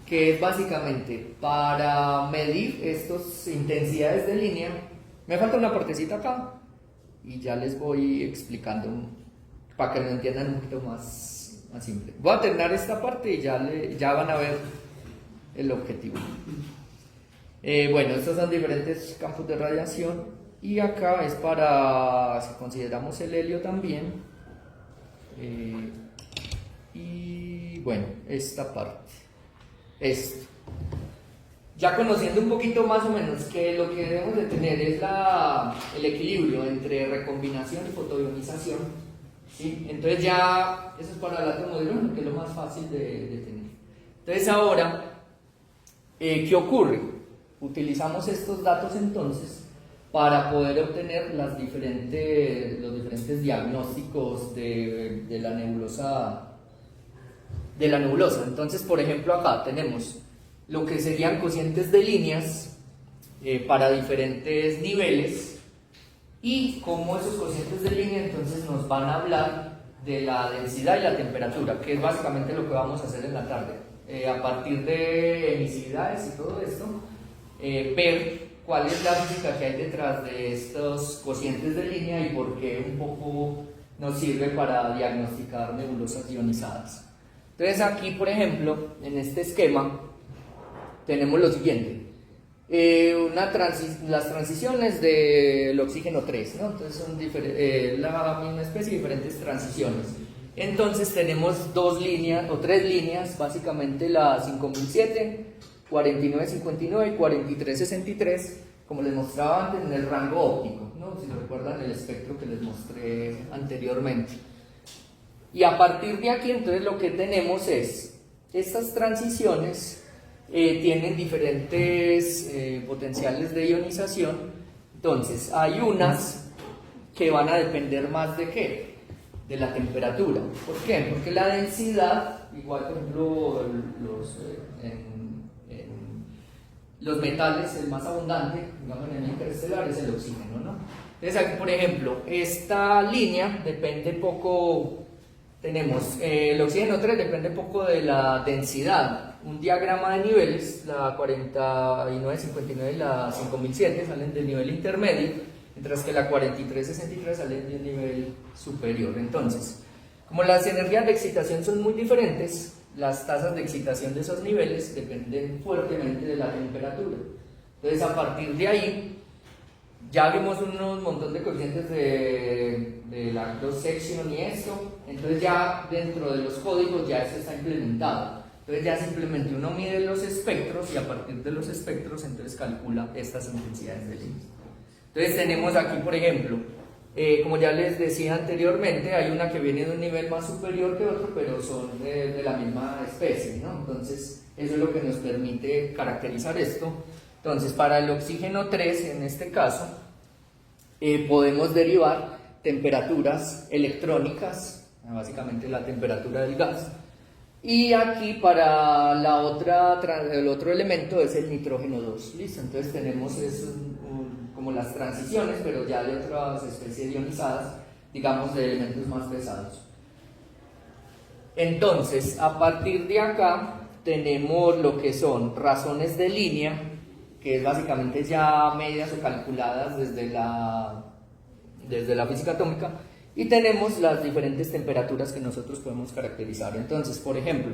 Speaker 2: que es básicamente para medir estas intensidades de línea. Me falta una partecita acá y ya les voy explicando para que lo entiendan un poquito más simple. Voy a terminar esta parte y ya van a ver el objetivo. Bueno, estos son diferentes campos de radiación. Y acá es para, si consideramos el helio también, y bueno, esta parte, esto. Ya conociendo un poquito más o menos que lo que debemos de tener es el equilibrio entre recombinación y fotoionización, ¿sí? Entonces ya, eso es para el átomo de hidrógeno, que es lo más fácil de tener. Entonces ahora, ¿qué ocurre? Utilizamos estos datos entonces para poder obtener los diferentes diagnósticos de la nebulosa. Entonces, por ejemplo, acá tenemos lo que serían cocientes de líneas para diferentes niveles y cómo esos cocientes de línea entonces nos van a hablar de la densidad y la temperatura, que es básicamente lo que vamos a hacer en la tarde. A partir de emisividades y todo esto, ver cuál es la física que hay detrás de estos cocientes de línea y por qué un poco nos sirve para diagnosticar nebulosas ionizadas. Entonces aquí, por ejemplo, en este esquema tenemos lo siguiente. Las transiciones del oxígeno 3, ¿no? Entonces son la misma especie, diferentes transiciones. Entonces tenemos dos líneas o tres líneas, básicamente la 5007, 4959 y 4363, como les mostraba antes, en el rango óptico, ¿no? Si recuerdan el espectro que les mostré anteriormente. Y a partir de aquí, entonces, lo que tenemos es, estas transiciones tienen diferentes potenciales de ionización. Entonces, hay unas que van a depender más de ¿qué? De la temperatura. ¿Por qué? Porque la densidad, igual por ejemplo los metales, el más abundante, digamos en el interestelar, es el oxígeno, ¿no? Entonces aquí, por ejemplo, esta línea depende poco, tenemos el oxígeno 3 depende poco de la densidad. Un diagrama de niveles, la 4959 y la 5007 salen del nivel intermedio, mientras que la 4363 sale de un nivel superior. Entonces, como las energías de excitación son muy diferentes, las tasas de excitación de esos niveles dependen fuertemente de la temperatura. Entonces, a partir de ahí, ya vimos unos montón de coeficientes de la cross section y esto, entonces ya dentro de los códigos ya eso está implementado. Entonces ya simplemente uno mide los espectros y a partir de los espectros entonces calcula estas intensidades de línea. Entonces tenemos aquí, por ejemplo, como ya les decía anteriormente, hay una que viene de un nivel más superior que otro, pero son de la misma especie, ¿no? Entonces eso es lo que nos permite caracterizar esto. Entonces para el oxígeno 3, en este caso, podemos derivar temperaturas electrónicas, básicamente la temperatura del gas. Y aquí para el otro elemento es el nitrógeno 2, ¿listo? Entonces tenemos como las transiciones, pero ya de otras especies ionizadas, digamos de elementos más pesados. Entonces, a partir de acá tenemos lo que son razones de línea, que es básicamente ya medidas o calculadas desde la física atómica, y tenemos las diferentes temperaturas que nosotros podemos caracterizar. Entonces, por ejemplo,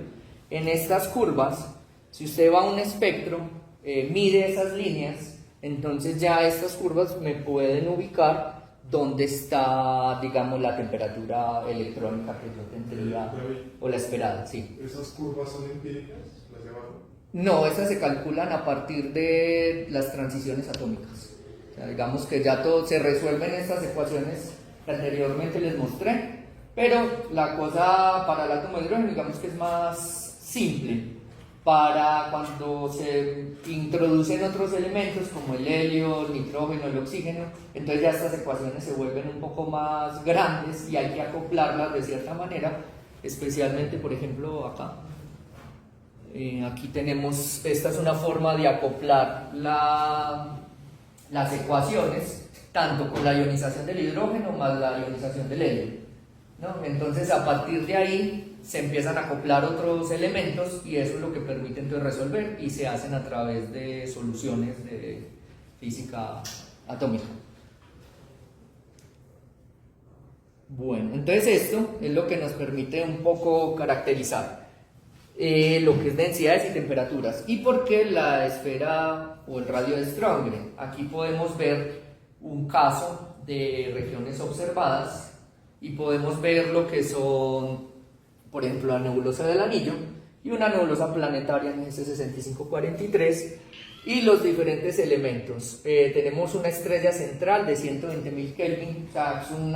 Speaker 2: en estas curvas, si usted va a un espectro, mide esas líneas, entonces ya estas curvas me pueden ubicar dónde está, digamos, la temperatura electrónica que yo tendría, o la esperada, sí.
Speaker 1: ¿Esas curvas son empíricas, las de abajo?
Speaker 2: No, estas se calculan a partir de las transiciones atómicas. O sea, digamos que ya todo se resuelven estas ecuaciones que anteriormente les mostré, pero la cosa para el átomo de hidrógeno, digamos que es más simple. Para cuando se introducen otros elementos como el helio, el nitrógeno, el oxígeno, entonces ya estas ecuaciones se vuelven un poco más grandes y hay que acoplarlas de cierta manera, especialmente por ejemplo acá. Aquí tenemos, esta es una forma de acoplar las ecuaciones, tanto con la ionización del hidrógeno más la ionización del helio, ¿no? Entonces a partir de ahí se empiezan a acoplar otros elementos y eso es lo que permite entonces resolver, y se hacen a través de soluciones de física atómica. Bueno, entonces esto es lo que nos permite un poco caracterizar lo que es densidades y temperaturas. ¿Y por qué la esfera o el radio de Strömgren? Aquí podemos ver un caso de regiones observadas y podemos ver lo que son, por ejemplo, la nebulosa del Anillo y una nebulosa planetaria en S6543 y los diferentes elementos. Tenemos una estrella central de 120.000 Kelvin, o sea, es un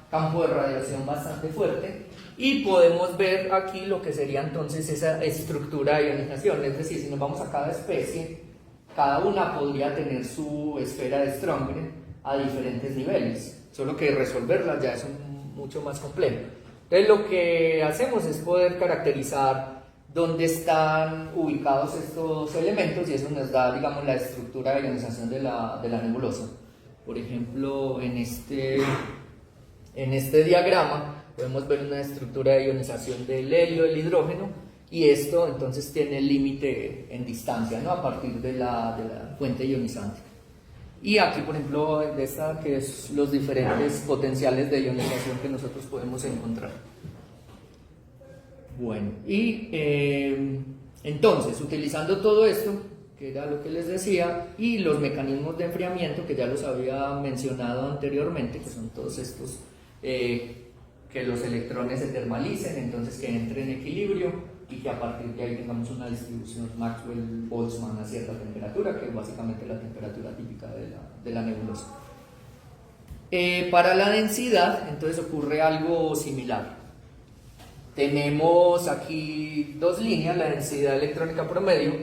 Speaker 2: campo de radiación bastante fuerte, y podemos ver aquí lo que sería entonces esa estructura de ionización, es decir, si nos vamos a cada especie, cada una podría tener su esfera de Strömgren a diferentes niveles, solo que resolverlas ya es mucho más complejo. Entonces lo que hacemos es poder caracterizar dónde están ubicados estos elementos y eso nos da, digamos, la estructura de ionización de la nebulosa. Por ejemplo, en este diagrama podemos ver una estructura de ionización del helio, del hidrógeno, y esto entonces tiene el límite en distancia, ¿no? A partir de la fuente ionizante. Y aquí, por ejemplo, de esta, que es los diferentes potenciales de ionización que nosotros podemos encontrar. Bueno, y entonces, utilizando todo esto, que era lo que les decía, y los mecanismos de enfriamiento, que ya los había mencionado anteriormente, que son todos estos que que los electrones se termalicen, entonces que entre en equilibrio y que a partir de ahí tengamos una distribución Maxwell-Boltzmann a cierta temperatura, que es básicamente la temperatura típica de la nebulosa. Para la densidad, entonces ocurre algo similar. Tenemos aquí dos líneas, la densidad electrónica promedio.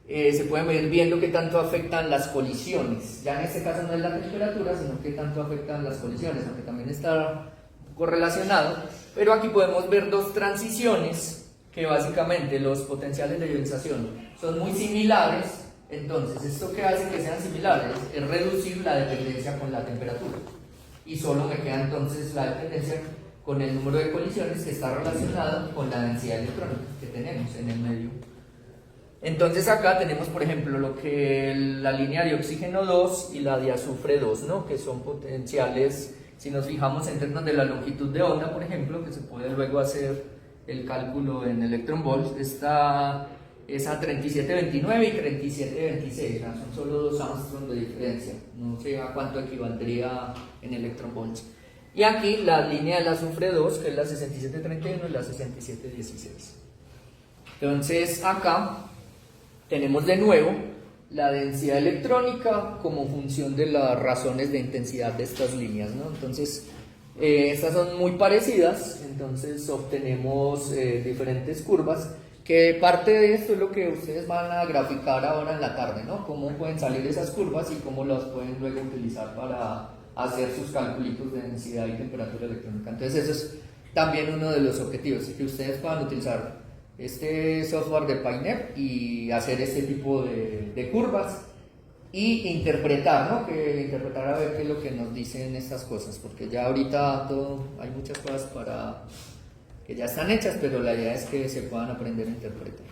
Speaker 2: Se pueden ir viendo qué tanto afectan las colisiones. Ya en este caso no es la temperatura, sino qué tanto afectan las colisiones, aunque también está un poco relacionado. Pero aquí podemos ver dos transiciones que básicamente los potenciales de ionización son muy similares. Entonces, esto que hace que sean similares es reducir la dependencia con la temperatura. Y solo me queda entonces la dependencia con el número de colisiones que está relacionado con la densidad electrónica que tenemos en el medio. Entonces acá tenemos, por ejemplo, lo que la línea de oxígeno 2 y la de azufre 2, ¿no? Que son potenciales, si nos fijamos en términos de la longitud de onda, por ejemplo, que se puede luego hacer el cálculo en electron volts, está esa 3729 y 3726, ¿no? Son solo 2 Armstrong de diferencia, no sé a cuánto equivaldría en electron volts. Y aquí la línea del azufre 2, que es la 6731 y la 6716. Entonces acá tenemos de nuevo la densidad electrónica como función de las razones de intensidad de estas líneas, ¿no? Entonces, estas son muy parecidas, entonces obtenemos diferentes curvas, que parte de esto es lo que ustedes van a graficar ahora en la tarde, ¿no? Cómo pueden salir esas curvas y cómo las pueden luego utilizar para hacer sus cálculos de densidad y temperatura electrónica. Entonces, eso es también uno de los objetivos, que ustedes puedan utilizar este software de PyNet y hacer este tipo de curvas y interpretar, ¿no? Que interpretar a ver qué es lo que nos dicen estas cosas, porque ya ahorita hay muchas cosas que ya están hechas, pero la idea es que se puedan aprender a interpretar.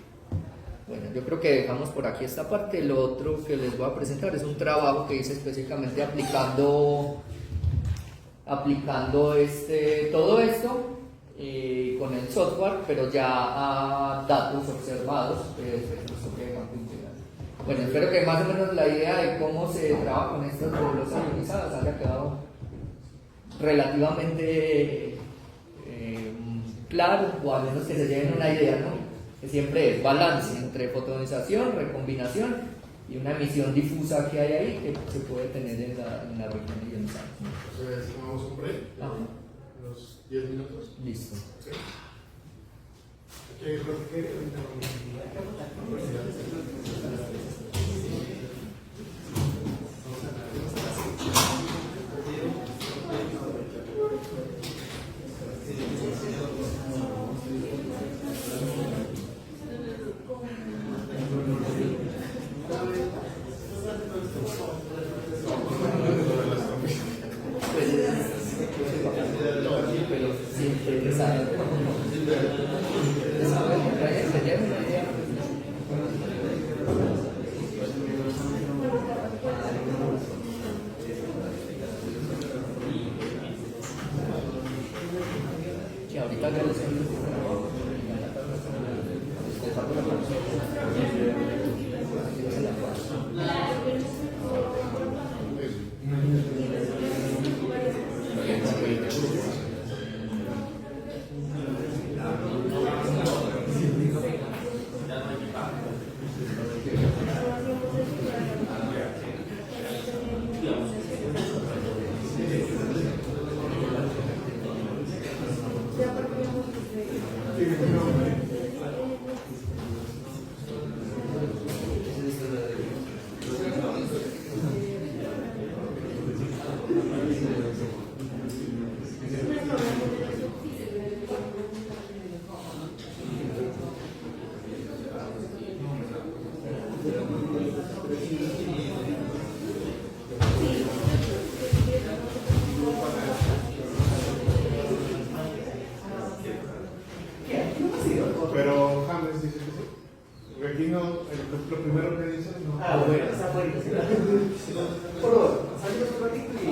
Speaker 2: Bueno, yo creo que dejamos por aquí esta parte. Lo otro que les voy a presentar es un trabajo que hice específicamente aplicando todo esto con el software, pero ya a datos observados. Bueno, espero que más o menos la idea de cómo se trabaja con estas nebulosas ionizadas haya quedado relativamente claro, o al menos que se lleven una idea, ¿no? Que siempre es balance entre fotonización, recombinación y una emisión difusa que hay ahí que se puede tener en la región ionizada.
Speaker 1: Entonces, tomamos un break.
Speaker 2: Ajá.
Speaker 1: Unos 10 minutos.
Speaker 2: Listo.
Speaker 1: ¿Sí? Ok, Jorge, ahorita
Speaker 2: Pero siempre que sabe. Que ahorita ya lo sé.
Speaker 1: Pero James dice que sí. Porque aquí no, lo primero que dice no.
Speaker 4: Ah, bueno, está bueno. Por favor, salimos un ratito y.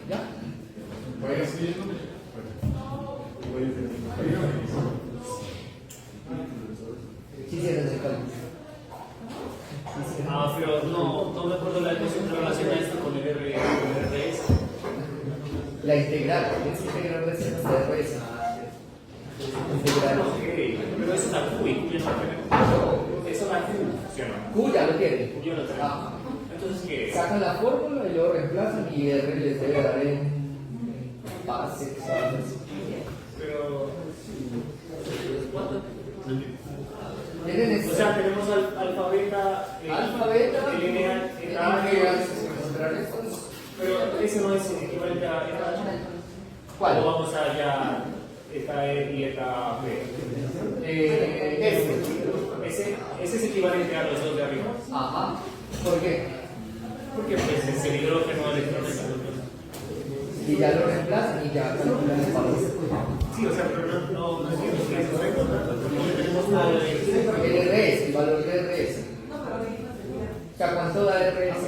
Speaker 2: ¿Ya?
Speaker 1: Vaya siguiendo.
Speaker 2: Quisieras el cálculo.
Speaker 3: Ah, pero no me acuerdo la ecuación que relaciona esto con el RS.
Speaker 2: La integral, tienes que integrar recetas de RS. Integral.
Speaker 3: Ok, pero eso es la Q y Q ya no tiene. Eso es la Q, ¿sí o no?
Speaker 2: Q ya lo tiene.
Speaker 3: Yo no tengo.
Speaker 2: Ah.
Speaker 3: Entonces, ¿qué?
Speaker 2: Sacan la fórmula y luego reemplazan y R les debe dar en base, ¿sabes?
Speaker 3: Pero.
Speaker 2: Tienen
Speaker 3: O
Speaker 2: esto.
Speaker 3: sea, tenemos alfabeta,
Speaker 2: Alfabeta,
Speaker 3: lineal,
Speaker 2: integral, encontrar estos.
Speaker 3: pero ese no es equivalente a ETA. O
Speaker 2: ¿Cuál?
Speaker 3: vamos a ya ETA E y ETA B. Ese es equivalente a los dos de arriba.
Speaker 2: Ajá. ¿Por qué?
Speaker 3: Porque pues es el hidrógeno electrónico.
Speaker 2: Y ya lo reemplazan y ya calculan el valor.
Speaker 3: Sí, o sea, pero no entiendo qué es correcto. Porque tenemos una de.
Speaker 2: El RS, el valor de RS. O sea, ¿cuánto da RS?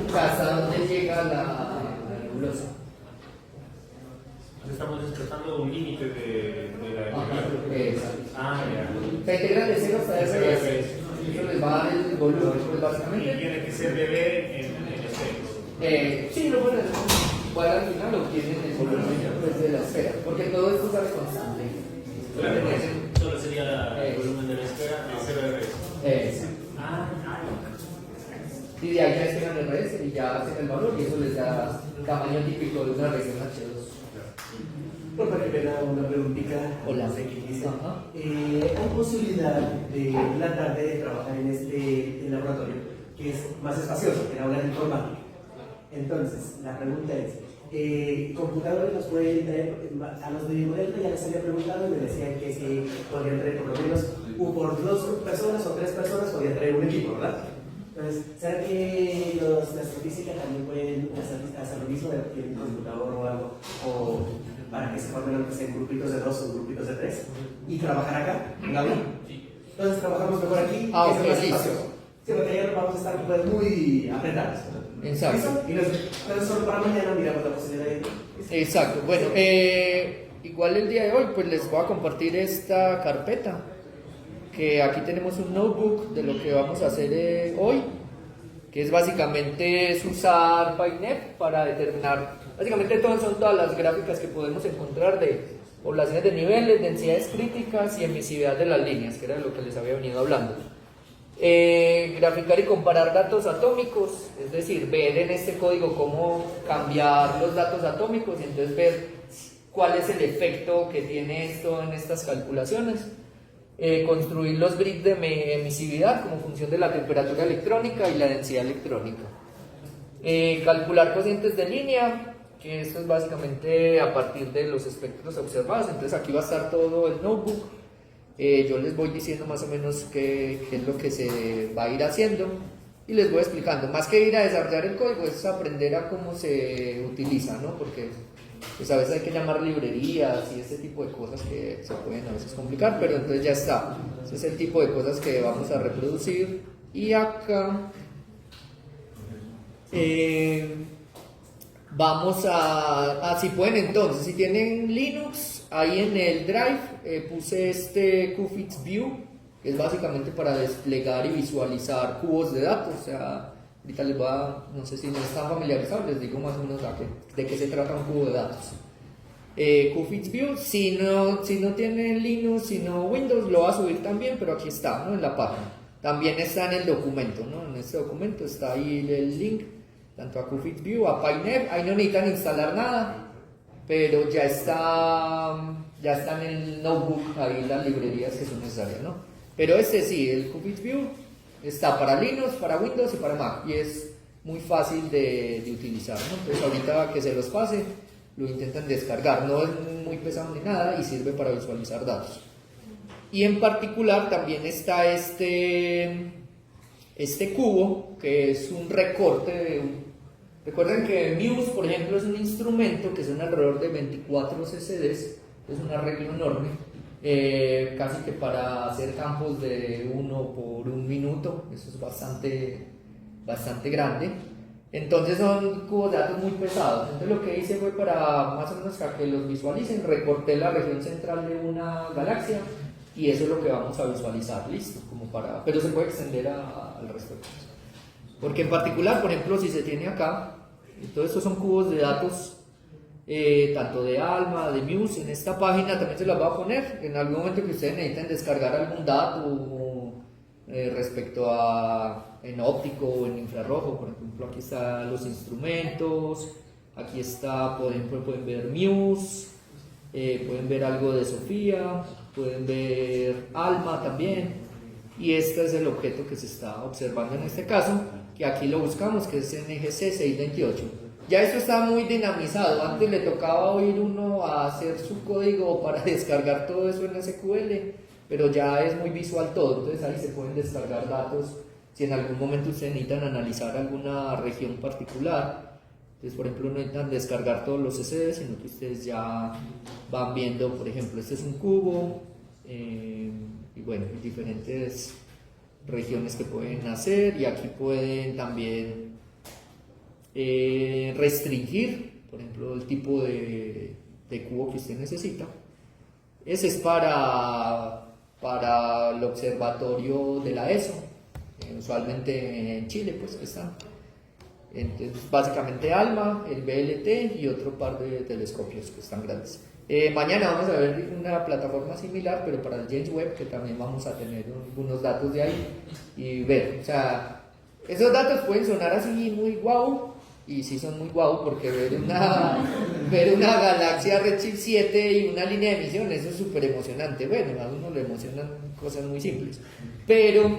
Speaker 2: O sea, ¿hasta dónde llega la nebulosa?
Speaker 3: Estamos expresando un límite de la integral.
Speaker 2: Exacto.
Speaker 3: Ah, ya.
Speaker 2: La integral de 0 hasta RS. Eso les va a dar el volumen, pues
Speaker 3: Y
Speaker 2: básicamente.
Speaker 3: tiene que ser de B en este.
Speaker 2: Sí, lo ponen igual al final obtienen el volumen pues, de la esfera, porque todo esto sale constante.
Speaker 3: Claro, solo sería el volumen de la esfera de 0 RS. Ah,
Speaker 2: Y de ahí ya esperan el RS y ya hacen el valor y eso les da el tamaño típico de una región H2.
Speaker 4: Por favor, una preguntita.
Speaker 2: Hola.
Speaker 4: No sé qué dice.
Speaker 2: Ajá.
Speaker 4: ¿Hay posibilidad de una tarde de trabajar en este laboratorio que es más espacioso, que aula de informática? Entonces, la pregunta es, ¿computadores nos pueden traer? A los de Modelta ya les había preguntado y me decían que si podrían traer por lo menos por 2 personas o 3 personas, podrían traer un equipo, ¿verdad? Entonces, ¿será que los de astrofísica también pueden hacer lo mismo, tienen un computador o algo? O para que se formen aunque sean grupitos de 2 o grupitos de 3 y trabajar acá, en la aula. Entonces trabajamos mejor aquí.
Speaker 2: Ok,
Speaker 4: que es más
Speaker 2: listo.
Speaker 4: espacioso. Sí, porque ayer vamos a estar pues, muy apretados.
Speaker 2: Exacto.
Speaker 4: ¿Listo? Y entonces solo para mañana miramos la posibilidad de...
Speaker 2: Exacto. Bueno, igual el día de hoy pues les voy a compartir esta carpeta, que aquí tenemos un notebook de lo que vamos a hacer hoy, que es básicamente es usar PyNet para determinar, básicamente son todas las gráficas que podemos encontrar de poblaciones de niveles, densidades críticas y emisividad de las líneas, que era lo que les había venido hablando. Graficar y comparar datos atómicos, es decir, ver en este código cómo cambiar los datos atómicos y entonces ver cuál es el efecto que tiene esto en estas calculaciones. Construir los grids de emisividad como función de la temperatura electrónica y la densidad electrónica. Calcular cocientes de línea, que esto es básicamente a partir de los espectros observados. Entonces aquí va a estar todo el notebook. Yo les voy diciendo más o menos qué es lo que se va a ir haciendo y les voy explicando. Más que ir a desarrollar el código es aprender a cómo se utiliza, ¿no? Porque pues a veces hay que llamar librerías y ese tipo de cosas que se pueden a veces complicar, pero entonces ya está. Ese es el tipo de cosas que vamos a reproducir. Y acá vamos a si pueden entonces, si tienen Linux, ahí en el Drive puse este QFIX View, que es básicamente para desplegar y visualizar cubos de datos. O sea, ahorita les voy a, no sé si no están familiarizados, les digo más o menos de qué se trata un cubo de datos. QFIX View, si no tienen Linux, si no Windows, lo va a subir también, pero aquí está, ¿no? En la página. También está en el documento, ¿no? En este documento está ahí el link, tanto a QFIX View, a PyNet. Ahí no necesitan instalar nada, pero ya está en el notebook, ahí las librerías que son necesarias, ¿no? Pero este sí, el QFIX View está para Linux, para Windows y para Mac, y es muy fácil de utilizar, ¿no? Entonces ahorita que se los pase, lo intentan descargar, no es muy pesado ni nada y sirve para visualizar datos. Y en particular también está este cubo, que es un recorte de recuerden que Muse, por ejemplo, es un instrumento que son alrededor de 24 CCDs, es un arreglo enorme. casi que para hacer campos de 1 por 1 minuto, eso es bastante grande. Entonces son cubos de datos muy pesados. Entonces lo que hice fue para más o menos para que los visualicen, recorté la región central de una galaxia y eso es lo que vamos a visualizar, listo, pero se puede extender al resto de cosas. Porque en particular, por ejemplo, si se tiene acá, todos estos son cubos de datos, tanto de ALMA, de Muse. En esta página también se las voy a poner en algún momento que ustedes necesiten descargar algún dato respecto a en óptico o en infrarrojo. Por ejemplo, aquí están los instrumentos, aquí está, por ejemplo, pueden ver Muse, pueden ver algo de Sofía, pueden ver ALMA también, y este es el objeto que se está observando en este caso, que aquí lo buscamos, que es NGC 628. Ya esto está muy dinamizado. Antes le tocaba ir uno a hacer su código para descargar todo eso en SQL, pero ya es muy visual todo, entonces ahí se pueden descargar datos si en algún momento ustedes necesitan analizar alguna región particular. Entonces, por ejemplo, no necesitan descargar todos los SD, sino que ustedes ya van viendo, por ejemplo, este es un cubo, y bueno, diferentes regiones que pueden hacer, y aquí pueden también restringir, por ejemplo, el tipo de cubo que usted necesita. Ese es para el observatorio de la ESO, usualmente en Chile, pues que están. Entonces, básicamente ALMA, el BLT y otro par de telescopios que están grandes. Mañana vamos a ver una plataforma similar, pero para el James Webb, que también vamos a tener algunos datos de ahí y ver. O sea, esos datos pueden sonar así muy guau, y sí son muy guau, porque ver una galaxia Redshift 7 y una línea de emisión, eso es súper emocionante. Bueno, a uno le emocionan cosas muy simples, pero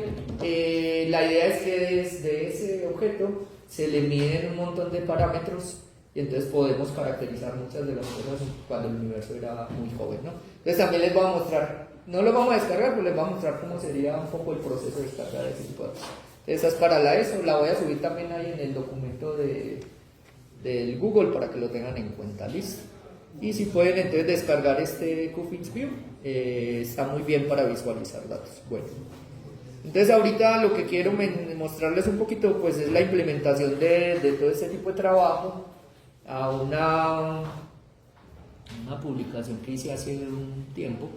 Speaker 2: la idea es que desde ese objeto se le miden un montón de parámetros y entonces podemos caracterizar muchas de las cosas cuando el universo era muy joven, ¿no? Entonces también les voy a mostrar, no lo vamos a descargar, pero les voy a mostrar cómo sería un poco el proceso de descargar ese tipo de cosas. Esa es para la ESO, la voy a subir también ahí en el documento del Google para que lo tengan en cuenta, listo. Y si pueden entonces descargar este QFIX View, está muy bien para visualizar datos. Bueno, entonces ahorita lo que quiero mostrarles un poquito pues es la implementación de todo este tipo de trabajo a una publicación que hice hace un tiempo.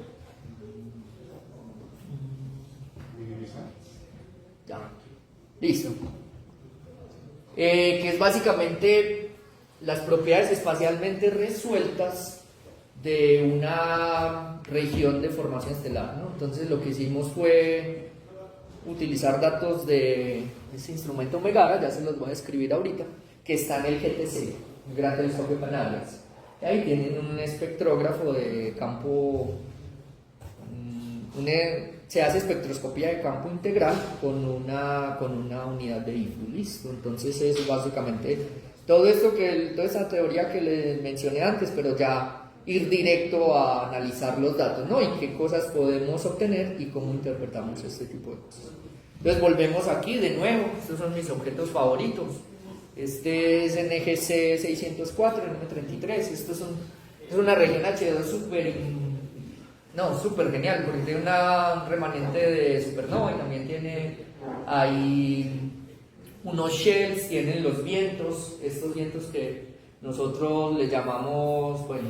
Speaker 2: Ya, listo. Que es básicamente las propiedades espacialmente resueltas de una región de formación estelar, ¿no? Entonces lo que hicimos fue utilizar datos de ese instrumento Megara, ya se los voy a describir ahorita, que está en el GTC, el Gran Telescopio Canarias. Y ahí tienen un espectrógrafo de campo, se hace espectroscopía de campo integral con una unidad de IFU, listo. Entonces es básicamente toda esa teoría que les mencioné antes, pero ya ir directo a analizar los datos, ¿no? Y qué cosas podemos obtener y cómo interpretamos este tipo de cosas. Entonces volvemos aquí de nuevo, estos son mis objetos favoritos. Este es NGC 604, M33, esto es una región H2 súper genial, porque tiene un remanente de supernova y también tiene ahí unos shells, tienen los vientos, estos vientos que nosotros les llamamos, bueno,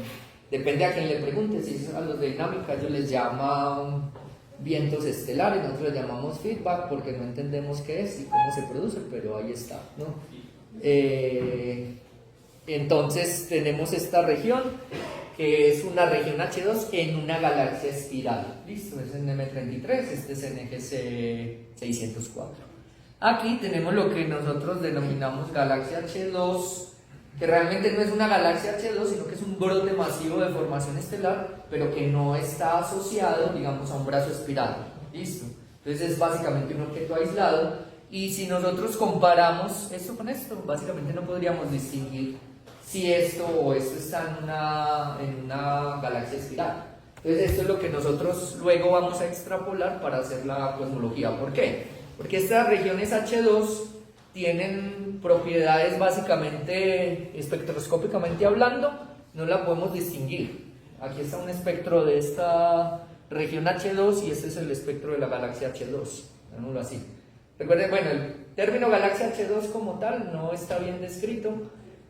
Speaker 2: depende a quién le pregunte, si es a los de dinámica, ellos les llaman vientos estelares, nosotros les llamamos feedback porque no entendemos qué es y cómo se produce, pero ahí está, ¿no? Entonces tenemos esta región que es una región H2 en una galaxia espiral, listo, es en M33, este es NGC 604. Aquí tenemos lo que nosotros denominamos galaxia H2, que realmente no es una galaxia H2, sino que es un brote masivo de formación estelar, pero que no está asociado, digamos, a un brazo espiral, listo. Entonces es básicamente un objeto aislado, y si nosotros comparamos esto con esto, básicamente no podríamos distinguir si esto o esto está en una galaxia espiral. Entonces esto es lo que nosotros luego vamos a extrapolar para hacer la cosmología. ¿Por qué? Porque estas regiones H2 tienen propiedades básicamente, espectroscópicamente hablando, no la podemos distinguir. Aquí está un espectro de esta región H2 y este es el espectro de la galaxia H2, llamémoslo así. Recuerden, bueno, el término galaxia H2 como tal no está bien descrito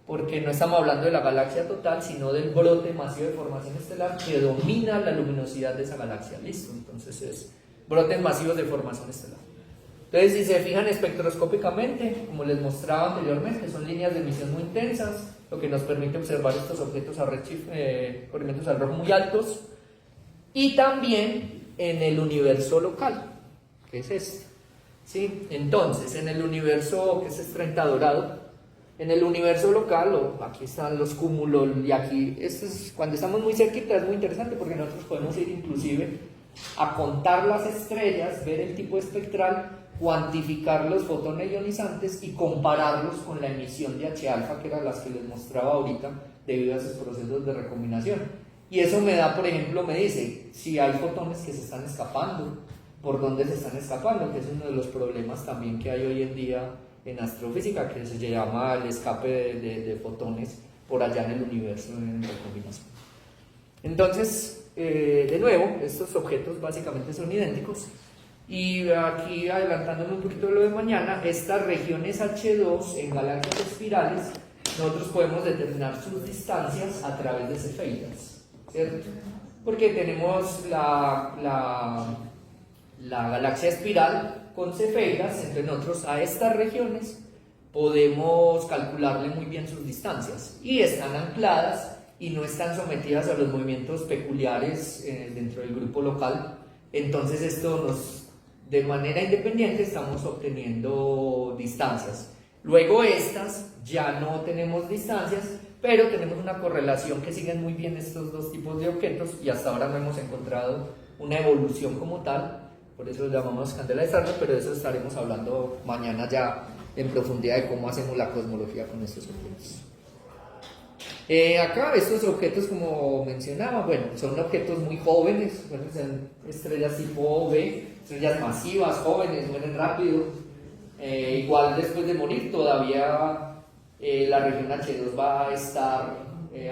Speaker 2: porque no estamos hablando de la galaxia total, sino del brote masivo de formación estelar que domina la luminosidad de esa galaxia. Listo, entonces es brotes masivos de formación estelar. Entonces, si se fijan espectroscópicamente, como les mostraba anteriormente, son líneas de emisión muy intensas, lo que nos permite observar estos objetos a redshift, corrimientos al rojo muy altos, y también en el universo local, que es este. ¿Sí? Entonces, en el universo, que es 30 dorado, en el universo local, aquí están los cúmulos, y aquí, cuando estamos muy cerquita es muy interesante porque nosotros podemos ir inclusive a contar las estrellas, ver el tipo espectral, cuantificar los fotones ionizantes y compararlos con la emisión de H-alfa, que eran las que les mostraba ahorita, debido a esos procesos de recombinación. Y eso me da, por ejemplo, me dice si hay fotones que se están escapando, por dónde se están escapando, que es uno de los problemas también que hay hoy en día en astrofísica, que se llama el escape de fotones por allá en el universo en recombinación. Entonces, de nuevo, estos objetos básicamente son idénticos. Y aquí, adelantándome un poquito de lo de mañana, estas regiones H2 en galaxias espirales, nosotros podemos determinar sus distancias a través de cefeidas, ¿cierto? Porque tenemos la galaxia espiral con cefeidas, entonces nosotros a estas regiones podemos calcularle muy bien sus distancias y están ancladas y no están sometidas a los movimientos peculiares dentro del grupo local. Entonces esto nos, de manera independiente, estamos obteniendo distancias. Luego estas ya no tenemos distancias, pero tenemos una correlación que siguen muy bien estos dos tipos de objetos y hasta ahora no hemos encontrado una evolución como tal. Por eso lo llamamos candela de Starner, pero de eso estaremos hablando mañana ya en profundidad de cómo hacemos la cosmología con estos objetos. Acá estos objetos, como mencionaba, bueno, son objetos muy jóvenes, bueno, son estrellas tipo OV, estrellas masivas, jóvenes, mueren rápido. Igual después de morir todavía la región H2 va a estar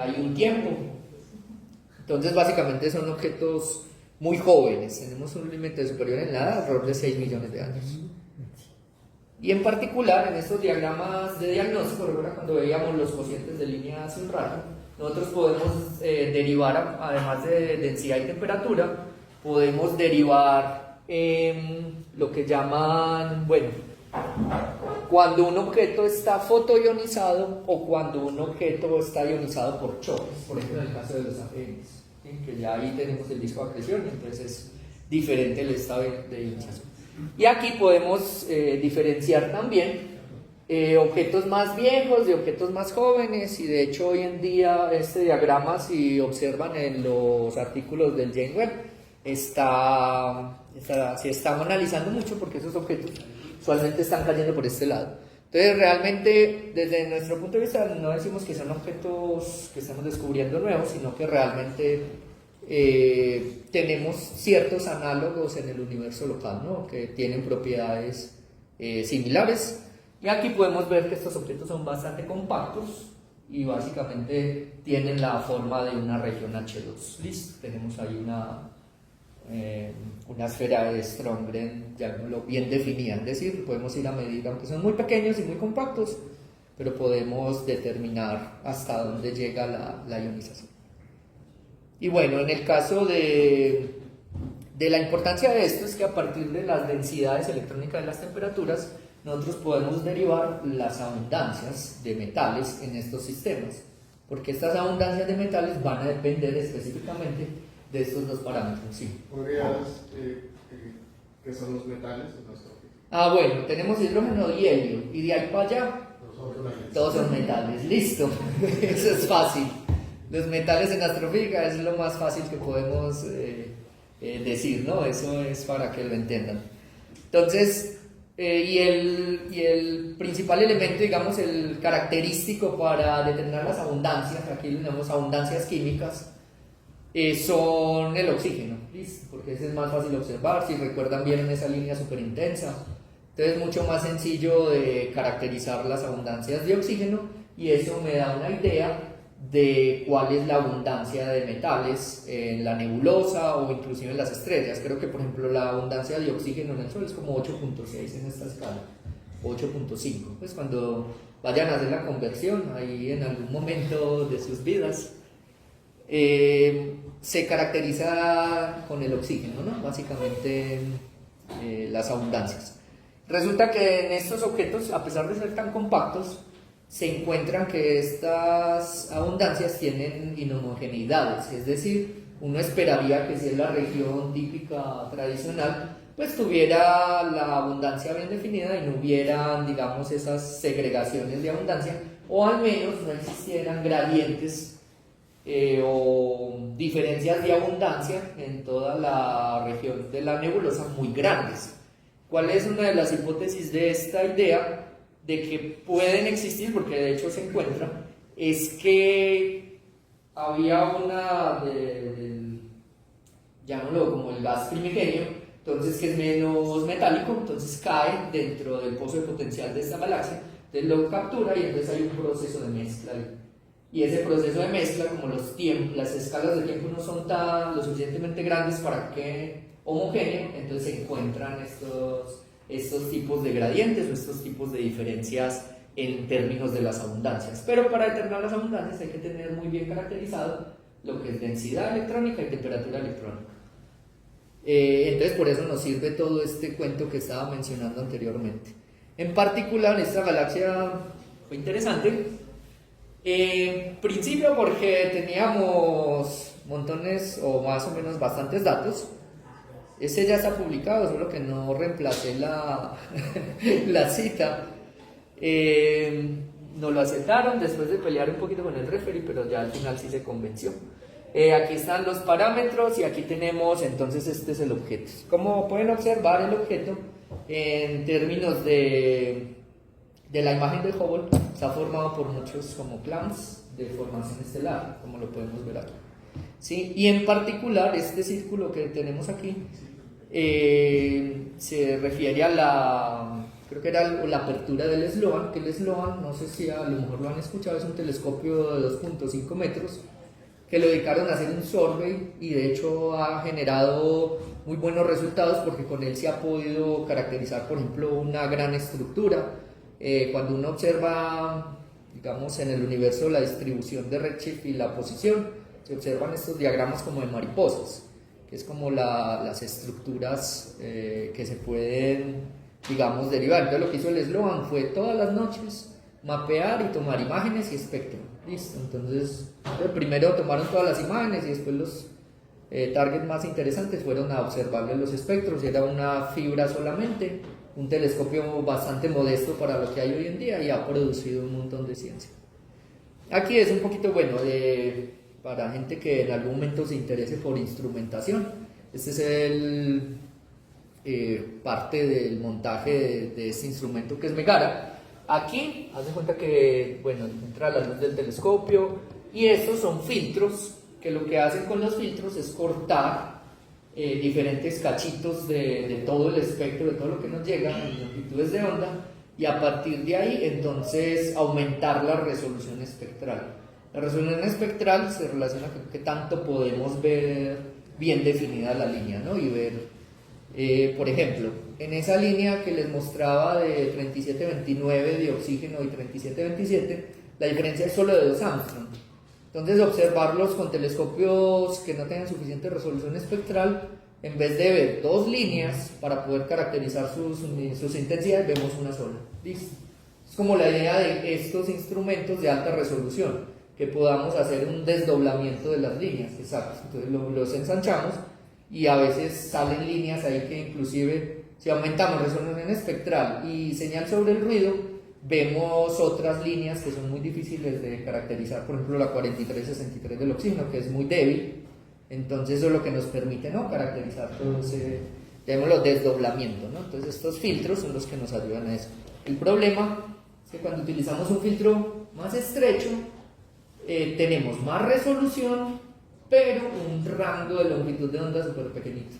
Speaker 2: ahí un tiempo. Entonces básicamente son objetos muy jóvenes, tenemos un límite superior en la edad, alrededor de 6 millones de años. Y en particular, en estos diagramas de diagnóstico, recuerda cuando veíamos los cocientes de línea hace un rato, nosotros podemos derivar, además de densidad y temperatura, podemos derivar lo que llaman, bueno, cuando un objeto está fotoionizado o cuando un objeto está ionizado por choques, por ejemplo en el caso de los AGNs, ¿sí? Que ya ahí tenemos el disco de acreción, entonces es diferente el estado de ionización. Y aquí podemos diferenciar también objetos más viejos de objetos más jóvenes, y de hecho hoy en día este diagrama, si observan en los artículos del James Webb, se está analizando mucho porque esos objetos usualmente están cayendo por este lado. Entonces realmente desde nuestro punto de vista no decimos que son objetos que estamos descubriendo nuevos, sino que realmente tenemos ciertos análogos en el universo local, ¿no? Que tienen propiedades similares, y aquí podemos ver que estos objetos son bastante compactos y básicamente tienen la forma de una región H2. Listo, tenemos ahí una esfera de Strömgren, llamémoslo, bien definida, es decir, podemos ir a medir, aunque son muy pequeños y muy compactos, pero podemos determinar hasta dónde llega la ionización. Y bueno, en el caso de la importancia de esto es que a partir de las densidades electrónicas de las temperaturas, nosotros podemos derivar las abundancias de metales en estos sistemas, porque estas abundancias de metales van a depender específicamente de estos dos parámetros. Sí.
Speaker 1: ¿Podrías qué son los metales?
Speaker 2: Bueno, tenemos hidrógeno y helio, y de ahí para allá todos son metales. Listo, eso es fácil. Los metales en astrofísica es lo más fácil que podemos decir, ¿no? Eso es para que lo entiendan. Entonces, y el principal elemento, digamos, el característico para determinar las abundancias, aquí le llamamos abundancias químicas, son el oxígeno, ¿listo? Porque ese es más fácil de observar, si recuerdan bien en esa línea súper intensa. Entonces es mucho más sencillo de caracterizar las abundancias de oxígeno, y eso me da una idea de cuál es la abundancia de metales en la nebulosa o inclusive en las estrellas. Creo que por ejemplo la abundancia de oxígeno en el Sol es como 8.6 en esta escala, 8.5. Pues cuando vayan a hacer la conversión ahí en algún momento de sus vidas, se caracteriza con el oxígeno, ¿no? Básicamente las abundancias. Resulta que en estos objetos, a pesar de ser tan compactos, se encuentran que estas abundancias tienen inhomogeneidades, es decir, uno esperaría que si es la región típica tradicional, pues tuviera la abundancia bien definida y no hubieran, digamos, esas segregaciones de abundancia, o al menos no existieran gradientes o diferencias de abundancia en toda la región de la nebulosa muy grandes. ¿Cuál es una de las hipótesis de esta idea? De que pueden existir, porque de hecho se encuentran, es que había una llamémoslo como el gas primigenio, entonces que es menos metálico, entonces cae dentro del pozo de potencial de esta galaxia, entonces lo captura y entonces hay un proceso de mezcla ahí. Y ese proceso de mezcla, como las escalas de tiempo no son lo suficientemente grandes para que homogéneo, entonces se encuentran estos tipos de gradientes o estos tipos de diferencias en términos de las abundancias. Pero para determinar las abundancias hay que tener muy bien caracterizado lo que es densidad electrónica y temperatura electrónica. Entonces por eso nos sirve todo este cuento que estaba mencionando anteriormente. En particular esta galaxia fue interesante, en principio porque teníamos montones o más o menos bastantes datos. Ese ya está publicado, solo que no reemplacé la cita. Nos lo aceptaron después de pelear un poquito con el referee, pero ya al final sí se convenció. Aquí están los parámetros y aquí tenemos, entonces este es el objeto. Como pueden observar, el objeto en términos de la imagen de Hubble está formado por muchos como clans de formación estelar, como lo podemos ver aquí. ¿Sí? Y en particular este círculo que tenemos aquí se refiere a creo que era la apertura del Sloan, que el Sloan, no sé si a lo mejor lo han escuchado, es un telescopio de 2.5 metros que lo dedicaron a hacer un survey y de hecho ha generado muy buenos resultados porque con él se ha podido caracterizar, por ejemplo, una gran estructura. Cuando uno observa, digamos, en el universo la distribución de redshift y la posición, se observan estos diagramas como de mariposas, que es como las estructuras que se pueden, digamos, derivar. Entonces lo que hizo el Sloan fue todas las noches mapear y tomar imágenes y espectro. Listo, entonces primero tomaron todas las imágenes y después los targets más interesantes fueron a observarle los espectros. Era una fibra solamente, un telescopio bastante modesto para lo que hay hoy en día y ha producido un montón de ciencia. Aquí es un poquito bueno para gente que en algún momento se interese por instrumentación. Este es parte del montaje de este instrumento que es Megara. Aquí, haz de cuenta que, bueno, entra la luz del telescopio y estos son filtros que lo que hacen con los filtros es cortar diferentes cachitos de todo el espectro, de todo lo que nos llega en longitudes de onda, y a partir de ahí entonces aumentar la resolución espectral. La resolución espectral se relaciona con qué tanto podemos ver bien definida la línea, ¿no? Y ver, por ejemplo, en esa línea que les mostraba de 3729 de oxígeno y 3727, la diferencia es solo de 2 Armstrong. Entonces, observarlos con telescopios que no tengan suficiente resolución espectral, en vez de ver 2 líneas para poder caracterizar sus intensidades, vemos una sola. ¿Listo? Es como la idea de estos instrumentos de alta resolución, que podamos hacer un desdoblamiento de las líneas. Exacto. Entonces, los ensanchamos y a veces salen líneas ahí que inclusive, si aumentamos resolución espectral y señal sobre el ruido, vemos otras líneas que son muy difíciles de caracterizar, por ejemplo la 4363 del oxígeno, que es muy débil. Entonces eso es lo que nos permite, ¿no?, caracterizar todo ese, llamémoslo, desdoblamiento, ¿no? Entonces estos filtros son los que nos ayudan a eso. El problema es que cuando utilizamos un filtro más estrecho, tenemos más resolución, pero un rango de longitud de onda súper pequeñito.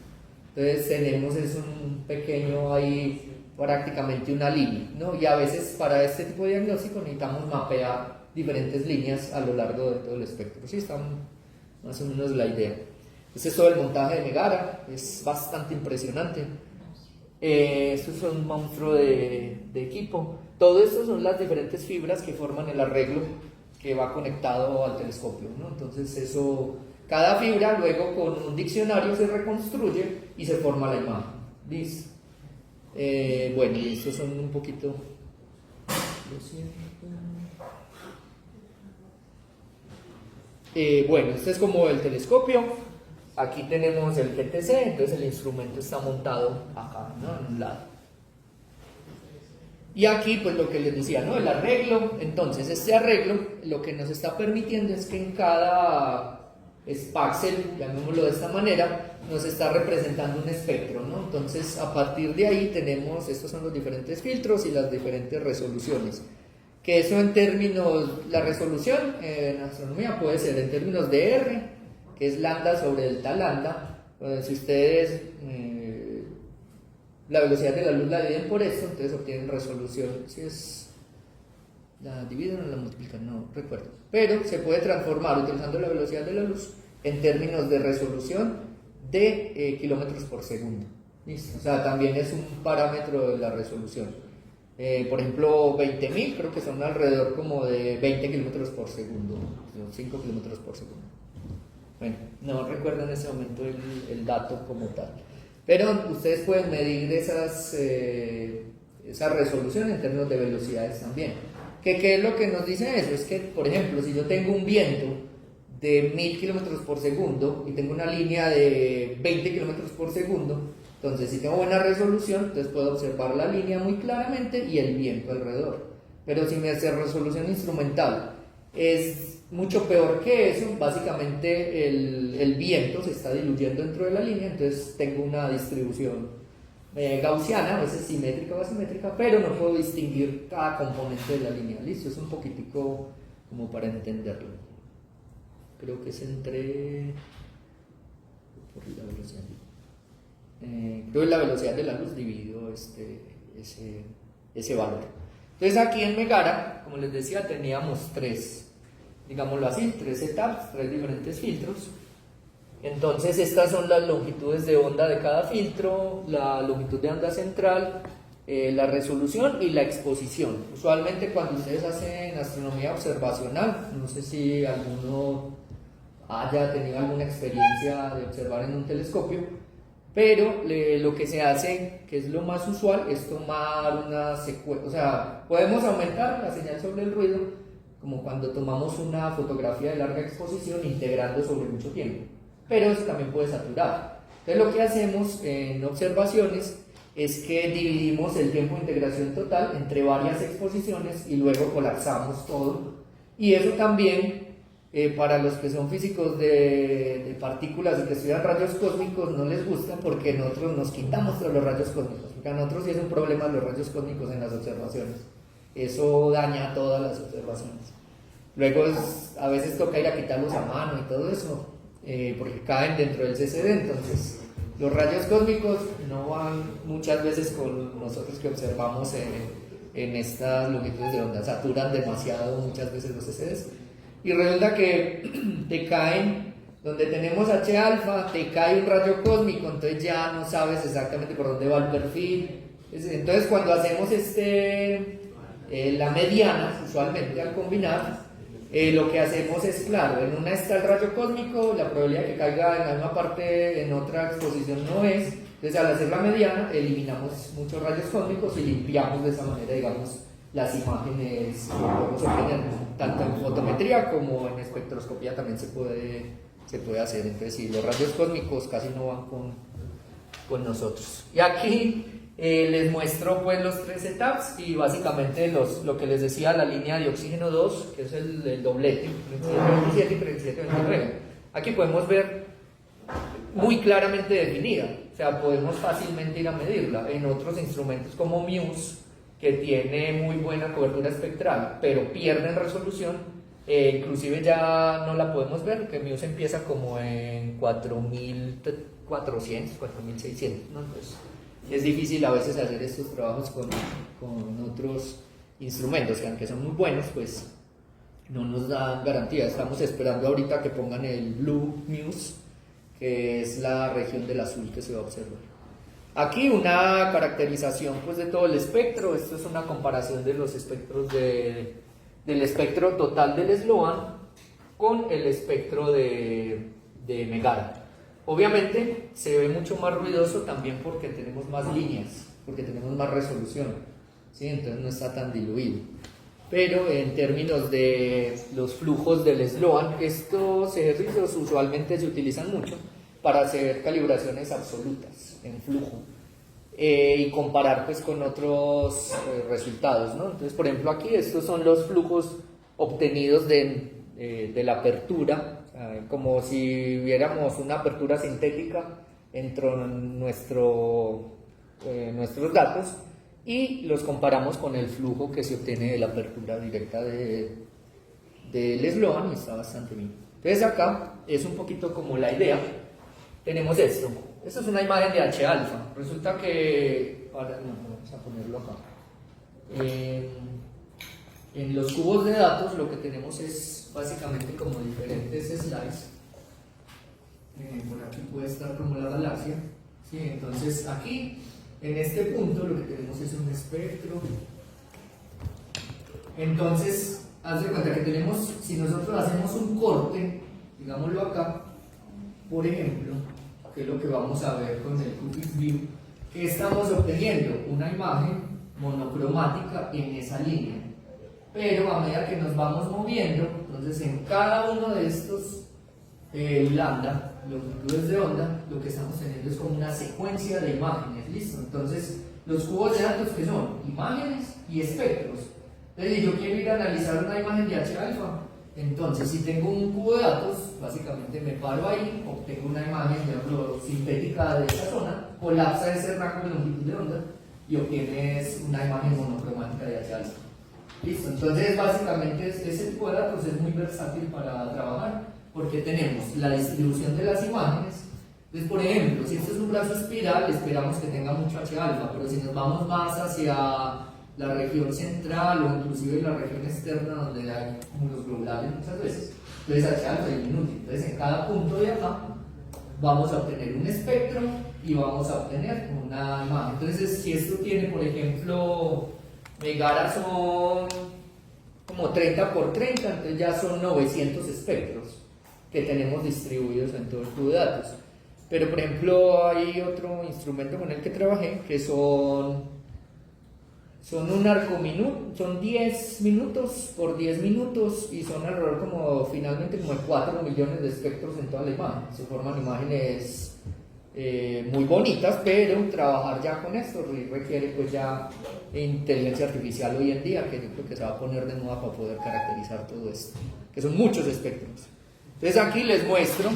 Speaker 2: Entonces tenemos un pequeño ahí, prácticamente una línea, ¿no? Y a veces para este tipo de diagnóstico necesitamos mapear diferentes líneas a lo largo de todo el espectro. Sí, está más o menos la idea. Este es todo el montaje de Megara, es bastante impresionante. Esto es un monstruo de equipo. Todo esto son las diferentes fibras que forman el arreglo que va conectado al telescopio, ¿no? Entonces eso, cada fibra luego con un diccionario se reconstruye y se forma la imagen. ¿Listo? Bueno, y estos son un poquito... Lo siento. Bueno, este es como el telescopio. Aquí tenemos el GTC, entonces el instrumento está montado acá, ¿no? En un lado. Y aquí, pues lo que les decía, ¿no? El arreglo. Entonces, este arreglo lo que nos está permitiendo es que en cada spaxel, llamémoslo de esta manera, nos está representando un espectro, ¿no? Entonces, a partir de ahí tenemos, estos son los diferentes filtros y las diferentes resoluciones. Que eso en términos, la resolución en astronomía puede ser en términos de R, que es lambda sobre delta lambda. Si ustedes la velocidad de la luz la dividen por esto, entonces obtienen resolución. Si es la dividen o la multiplican, no recuerdo. Pero se puede transformar utilizando la velocidad de la luz en términos de resolución de kilómetros por segundo. ¿Listo? O sea, también es un parámetro de la resolución. Por ejemplo, 20.000 creo que son alrededor como de 20 kilómetros por segundo, 5 kilómetros por segundo. Bueno, no recuerdo en ese momento el dato como tal. Pero ustedes pueden medir esa resolución en términos de velocidades también. ¿Qué es lo que nos dice eso? Es que, por ejemplo, si yo tengo un viento de 1000 kilómetros por segundo y tengo una línea de 20 kilómetros por segundo, entonces si tengo buena resolución, entonces puedo observar la línea muy claramente y el viento alrededor. Pero si mi resolución instrumental es mucho peor que eso, básicamente el viento se está diluyendo dentro de la línea, entonces tengo una distribución gaussiana, a veces simétrica o asimétrica, pero no puedo distinguir cada componente de la línea. Listo, es un poquitico como para entenderlo. Creo que es entre... por la velocidad. Creo que la velocidad de la luz dividido ese valor. Entonces aquí en Megara, como les decía, teníamos digámoslo así, tres setups, tres diferentes filtros. Entonces estas son las longitudes de onda de cada filtro, la longitud de onda central, la resolución y la exposición. Usualmente cuando ustedes hacen astronomía observacional, no sé si alguno haya tenido alguna experiencia de observar en un telescopio, pero lo que se hace, que es lo más usual, es tomar una secuencia, o sea, podemos aumentar la señal sobre el ruido, como cuando tomamos una fotografía de larga exposición integrando sobre mucho tiempo, pero eso también puede saturar. Entonces lo que hacemos en observaciones es que dividimos el tiempo de integración total entre varias exposiciones y luego colapsamos todo, y eso también para los que son físicos de partículas y que estudian rayos cósmicos no les gusta, porque nosotros nos quitamos todos los rayos cósmicos, porque a nosotros sí es un problema los rayos cósmicos en las observaciones, eso daña todas las observaciones. Luego a veces toca ir a quitarlos a mano y todo eso, porque caen dentro del CCD, entonces los rayos cósmicos no van muchas veces con nosotros que observamos en estas longitudes de onda, saturan demasiado muchas veces los CCDs. Y resulta que te caen, donde tenemos H alfa, te cae un rayo cósmico, entonces ya no sabes exactamente por dónde va el perfil. Entonces cuando hacemos la mediana, usualmente al combinar, lo que hacemos es, claro, en una está el rayo cósmico, la probabilidad de que caiga en la misma parte en otra exposición no es, entonces al hacer la mediana eliminamos muchos rayos cósmicos y limpiamos de esa manera, digamos, las imágenes que podemos obtener, tanto en fotometría como en espectroscopía también se puede hacer. Entonces sí, los rayos cósmicos casi no van con nosotros. Y aquí les muestro pues los tres setups y básicamente lo que les decía, la línea de oxígeno 2, que es el doblete, 37 y 3729. Aquí podemos ver muy claramente definida, o sea, podemos fácilmente ir a medirla. En otros instrumentos como Muse, que tiene muy buena cobertura espectral, pero pierde en resolución, inclusive ya no la podemos ver, que Muse empieza como en 4400, 4600, ¿no? Entonces, es difícil a veces hacer estos trabajos con otros instrumentos, que aunque son muy buenos, pues no nos dan garantía. Estamos esperando ahorita que pongan el Blue News, que es la región del azul que se va a observar. Aquí una caracterización pues de todo el espectro. Esto es una comparación de los espectros del espectro total del Sloan con el espectro de Megara. Obviamente se ve mucho más ruidoso también porque tenemos más líneas, porque tenemos más resolución, ¿sí? Entonces no está tan diluido. Pero en términos de los flujos del Sloan, estos ejercicios usualmente se utilizan mucho para hacer calibraciones absolutas en flujo y comparar pues con otros resultados, ¿no? Entonces, por ejemplo, aquí estos son los flujos obtenidos de la apertura, como si viéramos una apertura sintética entre nuestros datos, y los comparamos con el flujo que se obtiene de la apertura directa del Sloan, y está bastante bien. Entonces acá es un poquito como la idea. Tenemos esto. Esta es una imagen de H alfa. Resulta que, ahora no, vamos a ponerlo acá. En los cubos de datos lo que tenemos es básicamente como diferentes slides. Por aquí puede estar como la galaxia, ¿sí? Entonces aquí en este punto lo que tenemos es un espectro. Entonces haz de cuenta que tenemos, si nosotros hacemos un corte, digámoslo acá, por ejemplo, que es lo que vamos a ver con el Qpix View, que estamos obteniendo una imagen monocromática en esa línea, pero a medida que nos vamos moviendo, entonces en cada uno de estos lambda, longitudes de onda, lo que estamos teniendo es como una secuencia de imágenes, ¿listo? Entonces los cubos de datos, que son imágenes y espectros. Entonces, si yo quiero ir a analizar una imagen de H alfa, entonces si tengo un cubo de datos, básicamente me paro ahí, obtengo una imagen, digamos, sintética de esa zona, colapsa ese rango de longitud de onda y obtienes una imagen monocromática de H alfa. Listo, entonces básicamente ese tipo de datos es muy versátil para trabajar, porque tenemos la distribución de las imágenes. Entonces, por ejemplo, si esto es un brazo espiral, esperamos que tenga mucho H alfa, pero si nos vamos más hacia la región central o inclusive la región externa donde hay cúmulos globulares muchas veces, entonces H alfa es disminuye. Entonces, en cada punto de acá vamos a obtener un espectro y vamos a obtener una imagen. Entonces, si esto tiene, por ejemplo, Megara son como 30 por 30, entonces ya son 900 espectros que tenemos distribuidos en todo el cubo de datos. Pero por ejemplo hay otro instrumento con el que trabajé que son un arco minuto, son 10 minutos por 10 minutos y son alrededor como finalmente como de 4 millones de espectros en toda la imagen. Se forman imágenes muy bonitas, pero trabajar ya con esto requiere pues ya inteligencia artificial hoy en día, que yo creo que se va a poner de moda para poder caracterizar todo esto, que son muchos espectros. Entonces aquí les muestro,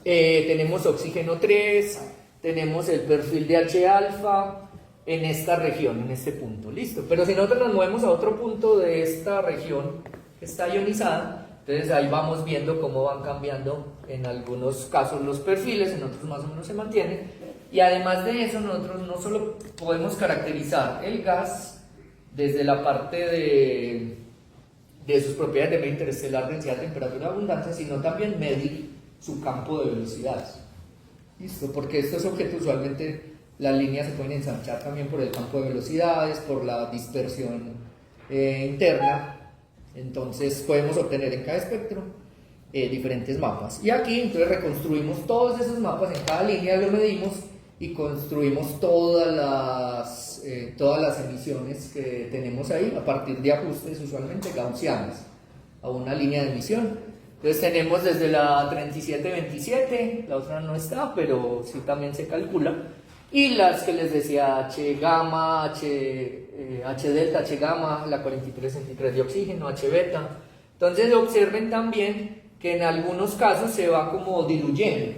Speaker 2: tenemos oxígeno 3, tenemos el perfil de H alfa en esta región, en este punto, listo. Pero si nosotros nos movemos a otro punto de esta región que está ionizada, entonces ahí vamos viendo cómo van cambiando en algunos casos los perfiles, en otros más o menos se mantienen. Y además de eso, nosotros no solo podemos caracterizar el gas desde la parte de sus propiedades de medio interestelar, densidad, temperatura, abundancia, sino también medir su campo de velocidades. ¿Listo? Porque estos objetos usualmente las líneas se pueden ensanchar también por el campo de velocidades, por la dispersión interna. Entonces podemos obtener en cada espectro diferentes mapas. Y aquí entonces reconstruimos todos esos mapas, en cada línea lo medimos y construimos todas las emisiones que tenemos ahí a partir de ajustes usualmente gaussianos a una línea de emisión. Entonces tenemos desde la 3727, la otra no está, pero sí también se calcula, y las que les decía H gamma, H delta, H gamma, la 4363 de oxígeno, H beta. Entonces observen también que en algunos casos se va como diluyendo.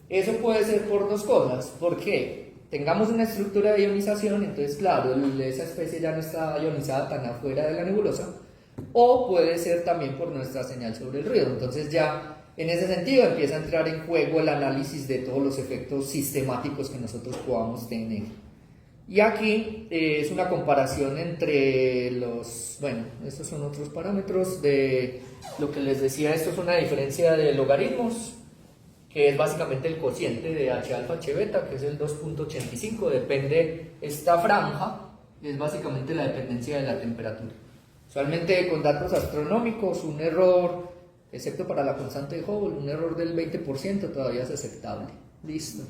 Speaker 2: Eso puede ser por dos cosas, porque tengamos una estructura de ionización, entonces claro, esa especie ya no está ionizada tan afuera de la nebulosa, o puede ser también por nuestra señal sobre el ruido. Entonces ya en ese sentido empieza a entrar en juego el análisis de todos los efectos sistemáticos que nosotros podamos tener. Y aquí es una comparación entre bueno, estos son otros parámetros de lo que les decía, esto es una diferencia de logaritmos, que es básicamente el cociente de H alfa H beta, que es el 2.85, depende, esta franja es básicamente la dependencia de la temperatura. Usualmente con datos astronómicos un error, excepto para la constante de Hubble, un error del 20% todavía es aceptable. Listo.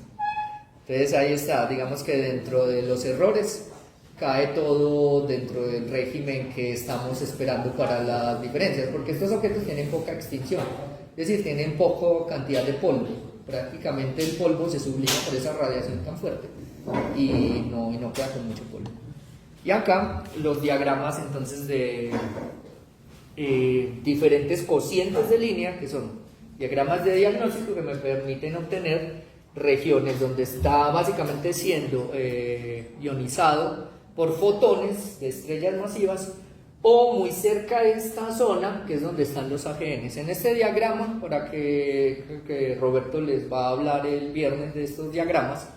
Speaker 2: Entonces ahí está, digamos que dentro de los errores cae todo dentro del régimen que estamos esperando para las diferencias, porque estos objetos tienen poca extinción, es decir, tienen poca cantidad de polvo, prácticamente el polvo se sublima por esa radiación tan fuerte y no queda con mucho polvo. Y acá los diagramas entonces de diferentes cocientes de línea, que son diagramas de diagnóstico que me permiten obtener regiones donde está básicamente siendo ionizado por fotones de estrellas masivas o muy cerca de esta zona que es donde están los AGNs. En este diagrama, para que Roberto les va a hablar el viernes de estos diagramas,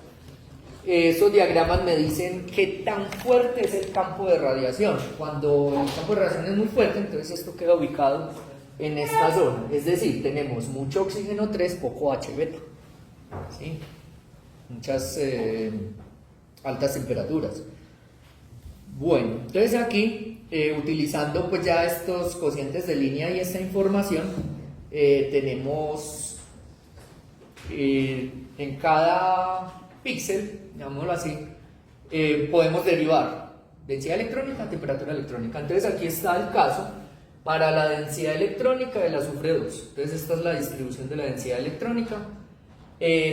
Speaker 2: esos diagramas me dicen qué tan fuerte es el campo de radiación. Cuando el campo de radiación es muy fuerte, entonces esto queda ubicado en esta zona, es decir, tenemos mucho oxígeno 3, poco H beta. ¿Sí? Muchas altas temperaturas. Bueno, entonces aquí utilizando pues ya estos cocientes de línea y esta información tenemos en cada píxel, llamémoslo así, podemos derivar densidad electrónica, temperatura electrónica. Entonces aquí está el caso para la densidad electrónica del azufre 2. Entonces esta es la distribución de la densidad electrónica,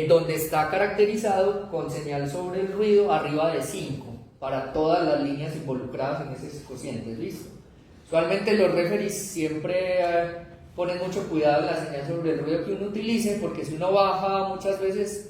Speaker 2: donde está caracterizado con señal sobre el ruido arriba de 5 para todas las líneas involucradas en esos cocientes. Listo. Usualmente los referees siempre ponen mucho cuidado en la señal sobre el ruido que uno utilice, porque si uno baja muchas veces,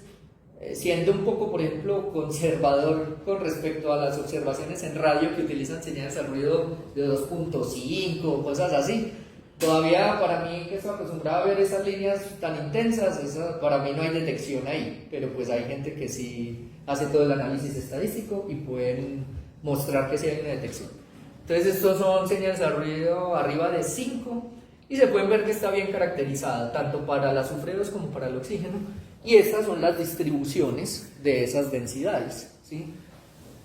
Speaker 2: siendo un poco, por ejemplo, conservador con respecto a las observaciones en radio que utilizan señales al ruido de 2.5 o cosas así, todavía para mí, que estoy acostumbrado a ver esas líneas tan intensas, para mí no hay detección ahí, pero pues hay gente que sí hace todo el análisis estadístico y pueden mostrar que sí hay una detección. Entonces estos son señales al ruido arriba de 5 y se pueden ver que está bien caracterizada tanto para el azufre 2 como para el oxígeno, y estas son las distribuciones de esas densidades, ¿sí?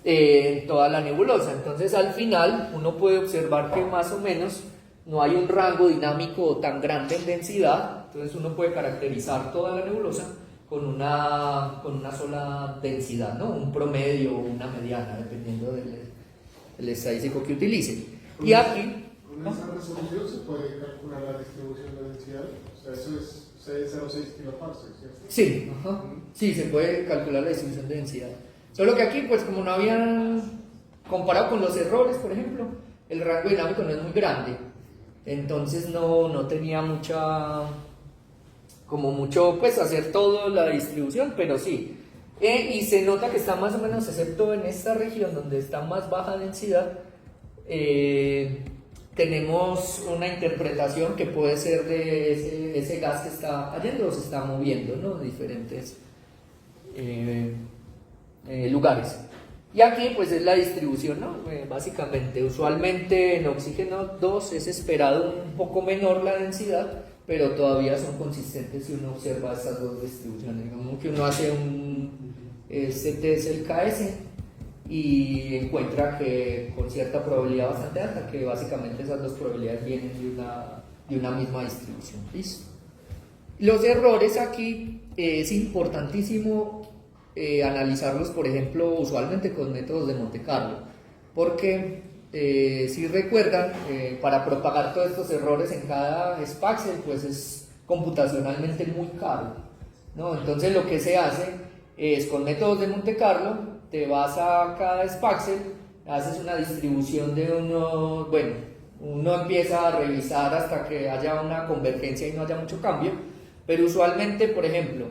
Speaker 2: En toda la nebulosa. Entonces al final uno puede observar que más o menos no hay un rango dinámico tan grande en densidad, entonces uno puede caracterizar toda la nebulosa con una sola densidad, ¿no? Un promedio o una mediana, dependiendo del estadístico que utilice. Y aquí,
Speaker 1: con esa resolución se puede calcular la distribución de densidad, o sea, eso es 606 kiloparsecs, ¿cierto?
Speaker 2: sí, sí, se puede calcular la distribución de densidad. Solo que aquí, pues como no habían, comparado con los errores, por ejemplo, el rango dinámico no es muy grande, entonces no tenía mucho, pues hacer toda la distribución, pero sí. Y se nota que está más o menos, excepto en esta región donde está más baja densidad, tenemos una interpretación que puede ser de ese gas que está cayendo o se está moviendo, ¿no? De diferentes lugares. Y aquí pues es la distribución, ¿no? Básicamente, usualmente en oxígeno 2 es esperado un poco menor la densidad, pero todavía son consistentes si uno observa estas dos distribuciones. Digamos que uno hace este es el KS y encuentra que con cierta probabilidad bastante alta, que básicamente esas dos probabilidades vienen de una misma distribución. ¿Listo? Los errores aquí es importantísimo analizarlos, por ejemplo, usualmente con métodos de Monte Carlo, porque si recuerdan, para propagar todos estos errores en cada spaxel, pues es computacionalmente muy caro, ¿no? Entonces lo que se hace es con métodos de Monte Carlo, te vas a cada spaxel, haces una distribución de uno empieza a revisar hasta que haya una convergencia y no haya mucho cambio, pero usualmente, por ejemplo,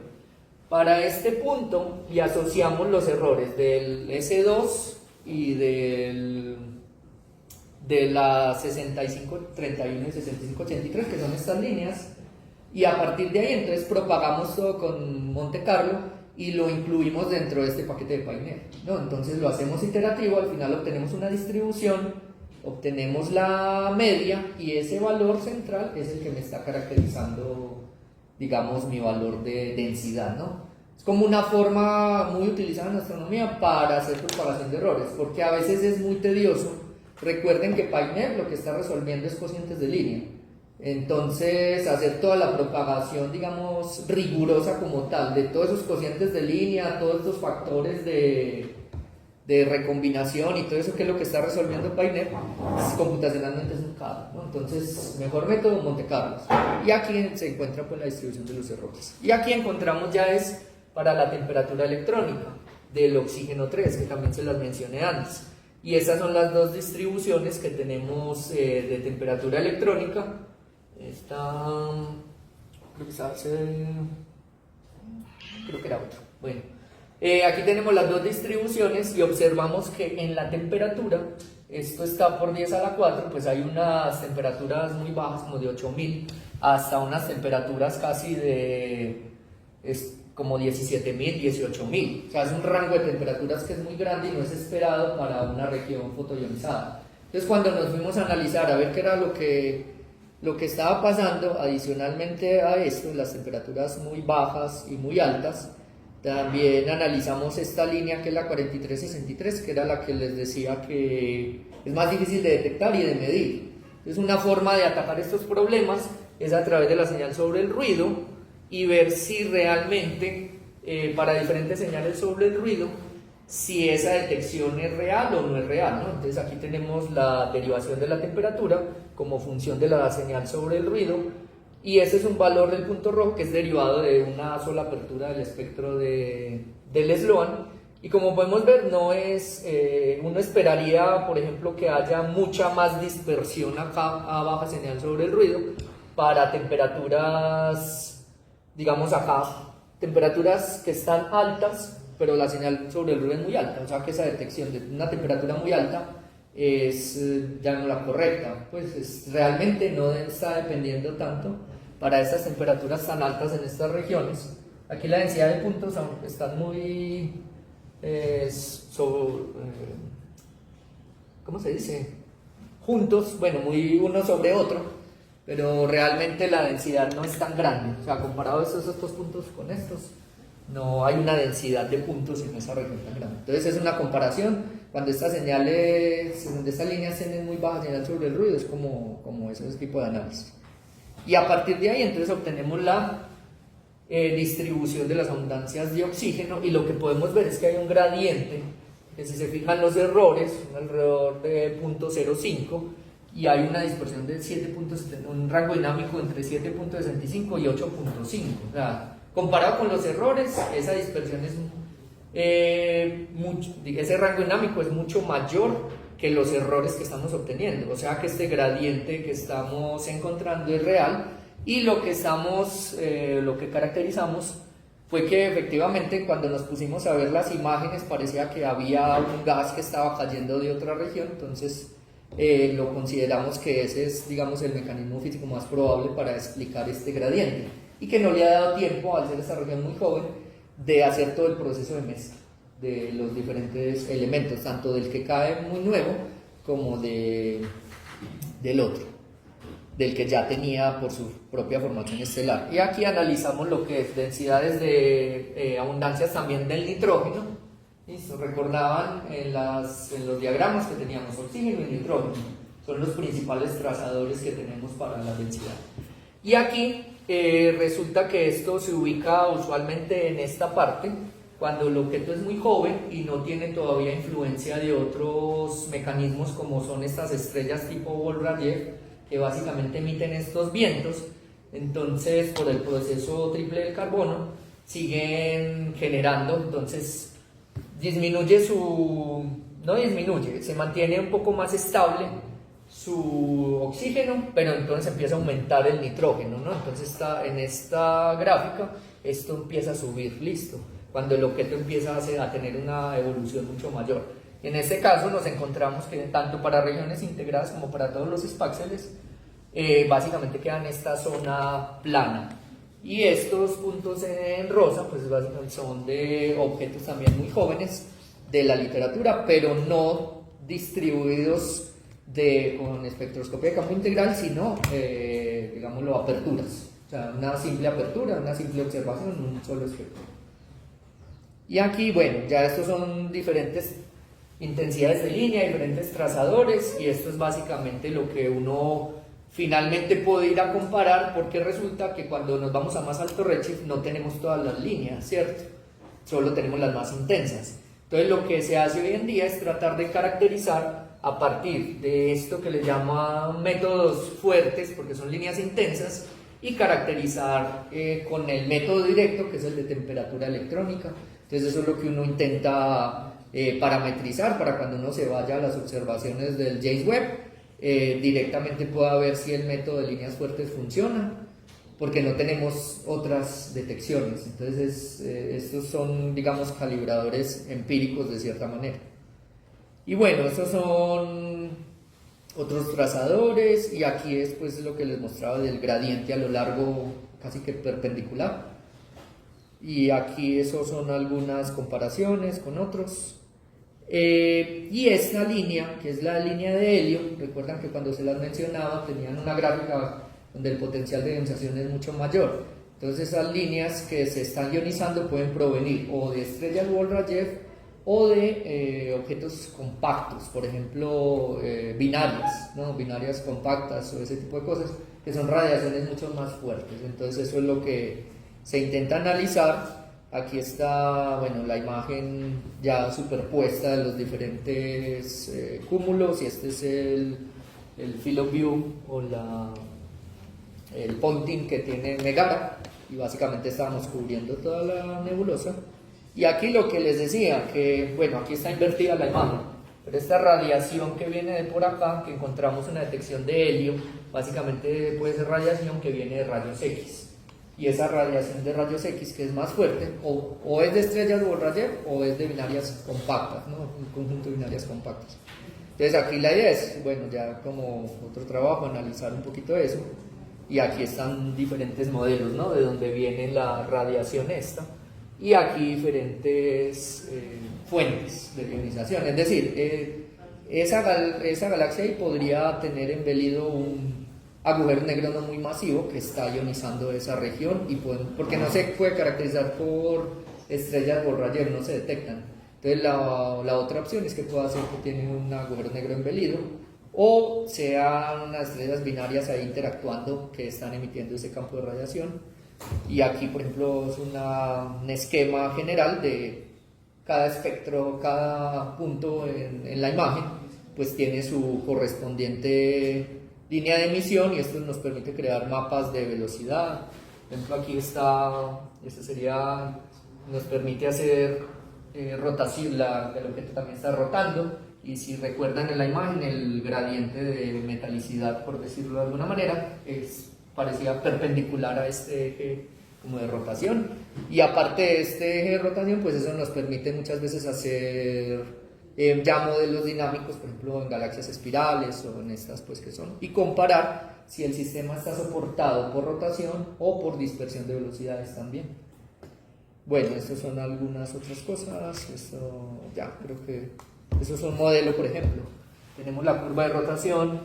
Speaker 2: para este punto y asociamos los errores del S2 y de la 6531 y 6583, que son estas líneas, y a partir de ahí entonces propagamos todo con Monte Carlo y lo incluimos dentro de este paquete de Pioneer, ¿no? Entonces lo hacemos iterativo, al final obtenemos una distribución, obtenemos la media y ese valor central es el que me está caracterizando, digamos, mi valor de densidad, ¿no? Es como una forma muy utilizada en astronomía para hacer propagación de errores, porque a veces es muy tedioso. Recuerden que Pioneer lo que está resolviendo es cocientes de línea. Entonces, hacer toda la propagación, digamos, rigurosa como tal, de todos esos cocientes de línea, todos estos factores de recombinación y todo eso que es lo que está resolviendo Pioneer, computacionalmente es un caos, ¿no? Entonces, mejor método Monte Carlo. Y aquí se encuentra pues la distribución de los errores. Y aquí encontramos ya es para la temperatura electrónica del oxígeno 3, que también se las mencioné antes. Y esas son las dos distribuciones que tenemos de temperatura electrónica. Esta, creo que era otro. Bueno, aquí tenemos las dos distribuciones y observamos que en la temperatura, esto está por 10 a la 4, pues hay unas temperaturas muy bajas, como de 8000, hasta unas temperaturas casi de como 17000, 18000. O sea, es un rango de temperaturas que es muy grande y no es esperado para una región fotoionizada. Entonces, cuando nos fuimos a analizar a ver qué era lo que estaba pasando, adicionalmente a esto, las temperaturas muy bajas y muy altas, también analizamos esta línea que es la 4363, que era la que les decía que es más difícil de detectar y de medir. Entonces, una forma de atacar estos problemas es a través de la señal sobre el ruido y ver si realmente para diferentes señales sobre el ruido, si esa detección es real o no es real, ¿no? Entonces aquí tenemos la derivación de la temperatura como función de la señal sobre el ruido, y ese es un valor del punto rojo que es derivado de una sola apertura del espectro del Sloan. Y como podemos ver, no es, uno esperaría, por ejemplo, que haya mucha más dispersión acá a baja señal sobre el ruido para temperaturas, digamos acá, temperaturas que están altas, pero la señal sobre el ruido es muy alta, o sea que esa detección de una temperatura muy alta es ya no la correcta, pues realmente no está dependiendo tanto para estas temperaturas tan altas en estas regiones. Aquí la densidad de puntos, aunque están muy, ¿cómo se dice? Juntos, bueno, muy uno sobre otro, pero realmente la densidad no es tan grande, o sea, comparado estos puntos con estos, no hay una densidad de puntos en esa región tan grande. Entonces es una comparación, cuando estas señales, donde estas líneas tienen muy baja señal sobre el ruido, es como ese tipo de análisis. Y a partir de ahí entonces obtenemos la distribución de las abundancias de oxígeno, y lo que podemos ver es que hay un gradiente, que si se fijan los errores, alrededor de 0.05, y hay una dispersión de 7.70, un rango dinámico entre 7.65 y 8.5. O sea, comparado con los errores, esa dispersión es ese rango dinámico es mucho mayor que los errores que estamos obteniendo. O sea que este gradiente que estamos encontrando es real, y lo que caracterizamos fue que efectivamente cuando nos pusimos a ver las imágenes parecía que había un gas que estaba cayendo de otra región. Entonces lo consideramos que ese es, digamos, el mecanismo físico más probable para explicar este gradiente, y que no le ha dado tiempo, al ser esta región muy joven, de hacer todo el proceso de mezcla de los diferentes elementos, tanto del que cae muy nuevo como del otro, del que ya tenía por su propia formación estelar. Y aquí analizamos lo que es densidades de abundancias también del nitrógeno. ¿Listo? Recordaban en los diagramas que teníamos oxígeno y nitrógeno, son los principales trazadores que tenemos para la densidad. Y aquí resulta que esto se ubica usualmente en esta parte, cuando el objeto es muy joven y no tiene todavía influencia de otros mecanismos como son estas estrellas tipo Wolf-Rayet, que básicamente emiten estos vientos. Entonces, por el proceso triple del carbono, siguen generando, entonces se mantiene un poco más estable su oxígeno, pero entonces empieza a aumentar el nitrógeno, ¿no? Entonces en esta gráfica esto empieza a subir, listo, cuando el objeto empieza a tener una evolución mucho mayor. En este caso nos encontramos que tanto para regiones integradas como para todos los espaxeles, básicamente queda en esta zona plana, Y estos puntos en rosa pues son de objetos también muy jóvenes de la literatura, pero no distribuidos con espectroscopía de campo integral, sino, digámoslo, aperturas. O sea, una simple apertura, una simple observación, un solo espectro. Y aquí, bueno, ya estos son diferentes intensidades de línea, diferentes trazadores, y esto es básicamente lo que uno finalmente puede ir a comparar, porque resulta que cuando nos vamos a más alto redshift no tenemos todas las líneas, ¿cierto? Solo tenemos las más intensas. Entonces lo que se hace hoy en día es tratar de caracterizar a partir de esto que le llaman métodos fuertes, porque son líneas intensas, y caracterizar con el método directo, que es el de temperatura electrónica. Entonces eso es lo que uno intenta parametrizar para cuando uno se vaya a las observaciones del James Webb, directamente pueda ver si el método de líneas fuertes funciona, porque no tenemos otras detecciones. Entonces estos son, digamos, calibradores empíricos de cierta manera. Y bueno, estos son otros trazadores, y aquí es pues lo que les mostraba del gradiente a lo largo casi que perpendicular. Y aquí esos son algunas comparaciones con otros. Y esta línea, que es la línea de helio, recuerdan que cuando se las mencionaba tenían una gráfica donde el potencial de ionización es mucho mayor. Entonces esas líneas que se están ionizando pueden provenir o de estrellas Wolf-Rayet o de objetos compactos, por ejemplo binarias, ¿no? Binarias compactas o ese tipo de cosas, que son radiaciones mucho más fuertes. Entonces eso es lo que se intenta analizar. Aquí está, bueno, la imagen ya superpuesta de los diferentes cúmulos, y este es el field of view o el pointing que tiene Megara, y básicamente estábamos cubriendo toda la nebulosa. Y aquí lo que les decía, que bueno, aquí está invertida la imagen, pero esta radiación que viene de por acá, que encontramos una detección de helio, básicamente puede ser radiación que viene de rayos X. Y esa radiación de rayos X, que es más fuerte, o es de estrellas Wolf-Rayet o es de binarias compactas, ¿no? Un conjunto de binarias compactas. Entonces aquí la idea es, bueno, ya como otro trabajo, analizar un poquito eso. Y aquí están diferentes modelos, ¿no? De dónde viene la radiación esta. Y aquí diferentes fuentes de ionización. Es decir, esa galaxia ahí podría tener embelido un agujero negro no muy masivo que está ionizando esa región, y porque no se puede caracterizar por estrellas Wolf-Rayet, no se detectan. Entonces la otra opción es que pueda ser que tiene un agujero negro embelido, o sean unas estrellas binarias ahí interactuando que están emitiendo ese campo de radiación. Y aquí, por ejemplo, es un esquema general de cada espectro, cada punto en la imagen, pues tiene su correspondiente línea de emisión, y esto nos permite crear mapas de velocidad. Por ejemplo, aquí está, nos permite hacer rotación, el objeto también está rotando, y si recuerdan en la imagen, el gradiente de metalicidad, por decirlo de alguna manera, parecía perpendicular a este eje como de rotación. Y aparte de este eje de rotación, pues eso nos permite muchas veces hacer ya modelos dinámicos, por ejemplo en galaxias espirales o en estas pues que son, y comparar si el sistema está soportado por rotación o por dispersión de velocidades también. Bueno, estas son algunas otras cosas. Esto ya creo que esos son modelos. Por ejemplo, tenemos la curva de rotación,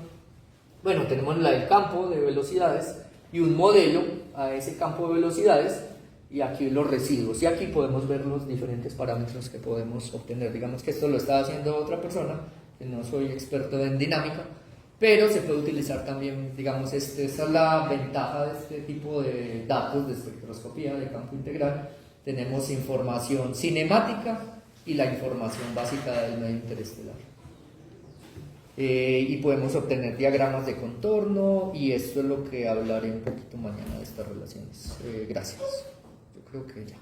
Speaker 2: bueno, tenemos la del campo de velocidades y un modelo a ese campo de velocidades, y aquí los residuos, y aquí podemos ver los diferentes parámetros que podemos obtener. Digamos que esto lo está haciendo otra persona, que no soy experto en dinámica, pero se puede utilizar también, digamos, esa es la ventaja de este tipo de datos de espectroscopía de campo integral. Tenemos información cinemática y la información básica del medio interestelar. Y podemos obtener diagramas de contorno, y esto es lo que hablaré un poquito mañana de estas relaciones. Gracias. Yo creo que ya.